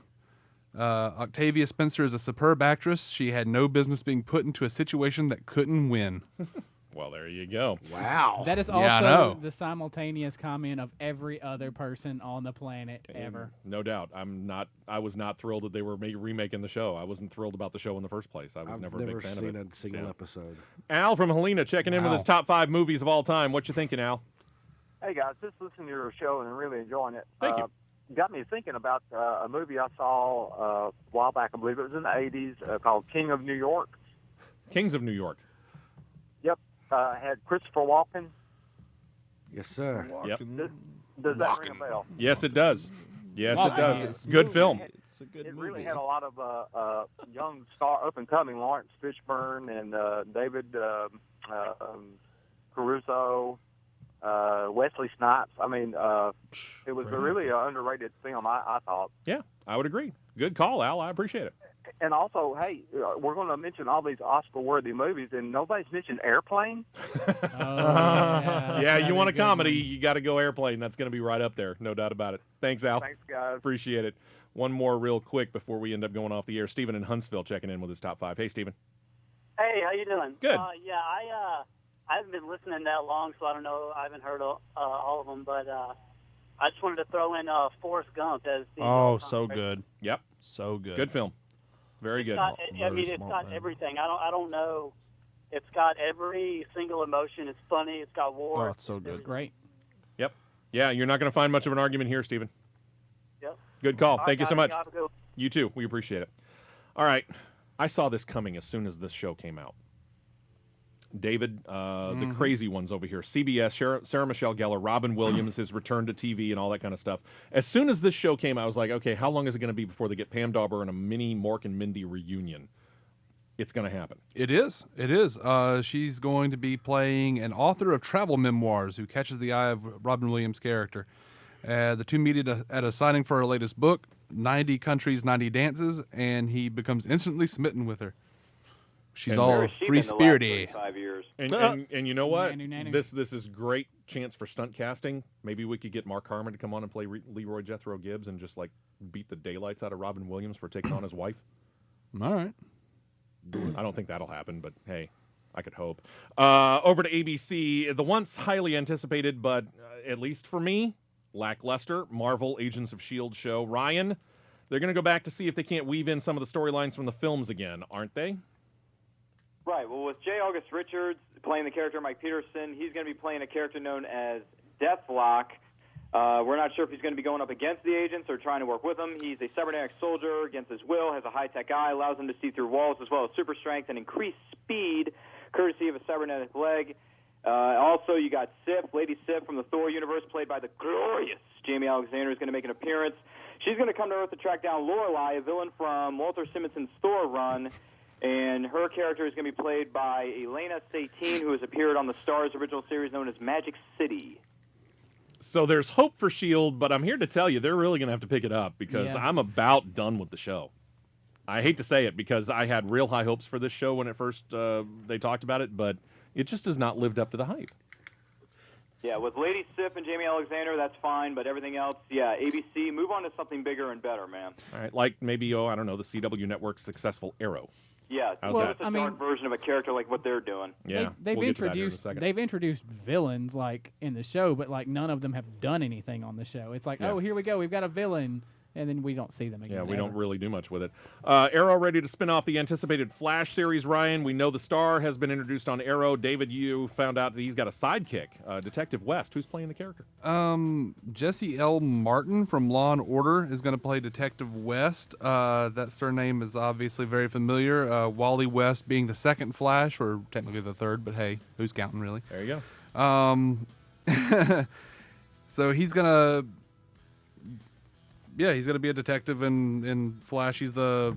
Octavia Spencer is a superb actress. She had no business being put into a situation that couldn't win. Well, there you go. Wow. That is also the simultaneous comment of every other person on the planet ever. No doubt. I was not thrilled that they were remaking the show. I wasn't thrilled about the show in the first place. I've never a big fan of it. I've never seen a single episode. Al from Helena checking in with his top 5 movies of all time. What you thinking, Al? Hey, guys. Just listening to your show and really enjoying it. Thank you. Got me thinking about a movie I saw a while back. I believe it was in the 80s called King of New York. Kings of New York. Yep. Had Christopher Walken. Yes, sir. Yep. Does that ring a bell? Yes, it does. Yes, it does. Good film. It's a good it movie. really had a lot of young star, up-and-coming Lawrence Fishburne and David Caruso, Wesley Snipes. I mean, it was really an underrated film, I thought. Yeah, I would agree. Good call, Al. I appreciate it. And also, hey, we're going to mention all these Oscar-worthy movies, and nobody's mentioned Airplane. Yeah, you want a comedy, you got to go Airplane. That's going to be right up there, no doubt about it. Thanks, Al. Thanks, guys. Appreciate it. one more real quick before we end up going off the air. Steven in Huntsville checking in with his top 5. Hey, Steven. Hey, how you doing? Good. Yeah, I haven't been listening that long, so I don't know. I haven't heard all of them, but I just wanted to throw in Forrest Gump as the. Oh, so good. Yep. So good. Good film. Very good. It's got everything. I don't know. It's got every single emotion. It's funny. It's got war. Oh, it's so good. It's great. Yep. Yeah, you're not going to find much of an argument here, Steven. Yep. Good call. All right, Thank you so much. have a good one. You too. We appreciate it. All right. I saw this coming as soon as this show came out. David, the crazy ones over here. CBS, Sarah Michelle Gellar, Robin Williams, his return to TV and all that kind of stuff. As soon as this show came out, I was like, okay, how long is it going to be before they get Pam Dauber in a mini Mork and Mindy reunion? It's going to happen. It is. It is. She's going to be playing an author of travel memoirs who catches the eye of Robin Williams' character. The two meet at a signing for her latest book, 90 Countries, 90 Dances, and he becomes instantly smitten with her. She's all free-spirited. And you know what? Nanny. This is great chance for stunt casting. Maybe we could get Mark Harmon to come on and play Leroy Jethro Gibbs and just like beat the daylights out of Robin Williams for taking on his wife. All right. I don't think that'll happen, but hey, I could hope. Over to ABC, the once highly anticipated, but at least for me, lackluster Marvel Agents of S.H.I.E.L.D. show. Ryan, they're going to go back to see if they can't weave in some of the storylines from the films again, aren't they? Right. Well, with J. August Richards playing the character Mike Peterson, he's going to be playing a character known as Deathlock. We're not sure if he's going to be going up against the agents or trying to work with them. He's a cybernetic soldier against his will, has a high-tech eye, allows him to see through walls as well as super strength and increased speed, courtesy of a cybernetic leg. Also, you got Sif, Lady Sif from the Thor universe, played by the glorious Jamie Alexander, is going to make an appearance. She's going to come to Earth to track down Lorelei, a villain from Walter Simonson's Thor run, and her character is going to be played by Elena Satine, who has appeared on the Starz original series known as Magic City. So there's hope for S.H.I.E.L.D., but I'm here to tell you they're really going to have to pick it up because I'm about done with the show. I hate to say it because I had real high hopes for this show when it first they talked about it, but it just has not lived up to the hype. Yeah, with Lady Sif and Jamie Alexander, that's fine, but everything else, ABC, move on to something bigger and better, man. All right, like maybe, I don't know, the CW Network's successful Arrow. Yeah, how's well, that? it's a dark version of a character like what they're doing. Yeah, they've we'll get to that here in a introduced second. they've introduced villains like in the show, but like none of them have done anything on the show. It's like, oh, here we go, we've got a villain, and then we don't see them again. Yeah, we don't really do much with it. Arrow ready to spin off the anticipated Flash series, Ryan. We know the star has been introduced on Arrow. David, you found out that he's got a sidekick, Detective West. Who's playing the character? Jesse L. Martin from Law & Order is going to play Detective West. That surname is obviously very familiar. Wally West being the second Flash, or technically the third, but hey, who's counting really? There you go. So he's going to... Yeah, he's going to be a detective in Flash. He's the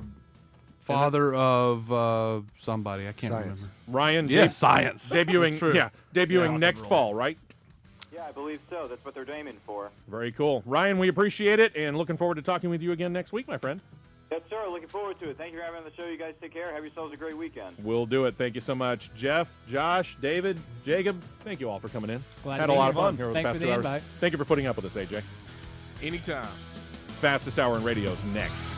father of somebody. I can't remember. Ryan, science. Debuting next fall, right? Yeah, I believe so. That's what they're aiming for. Very cool. Ryan, we appreciate it, and looking forward to talking with you again next week, my friend. Yes, sir. Looking forward to it. Thank you for having me on the show. You guys take care. Have yourselves a great weekend. We'll do it. Thank you so much. Jeff, Josh, David, Jacob, thank you all for coming in. Glad Had to a be lot here. of fun here over the Thanks past for 2 the hours. invite. Thank you for putting up with us, AJ. Anytime. Fastest Hour in Radio is next.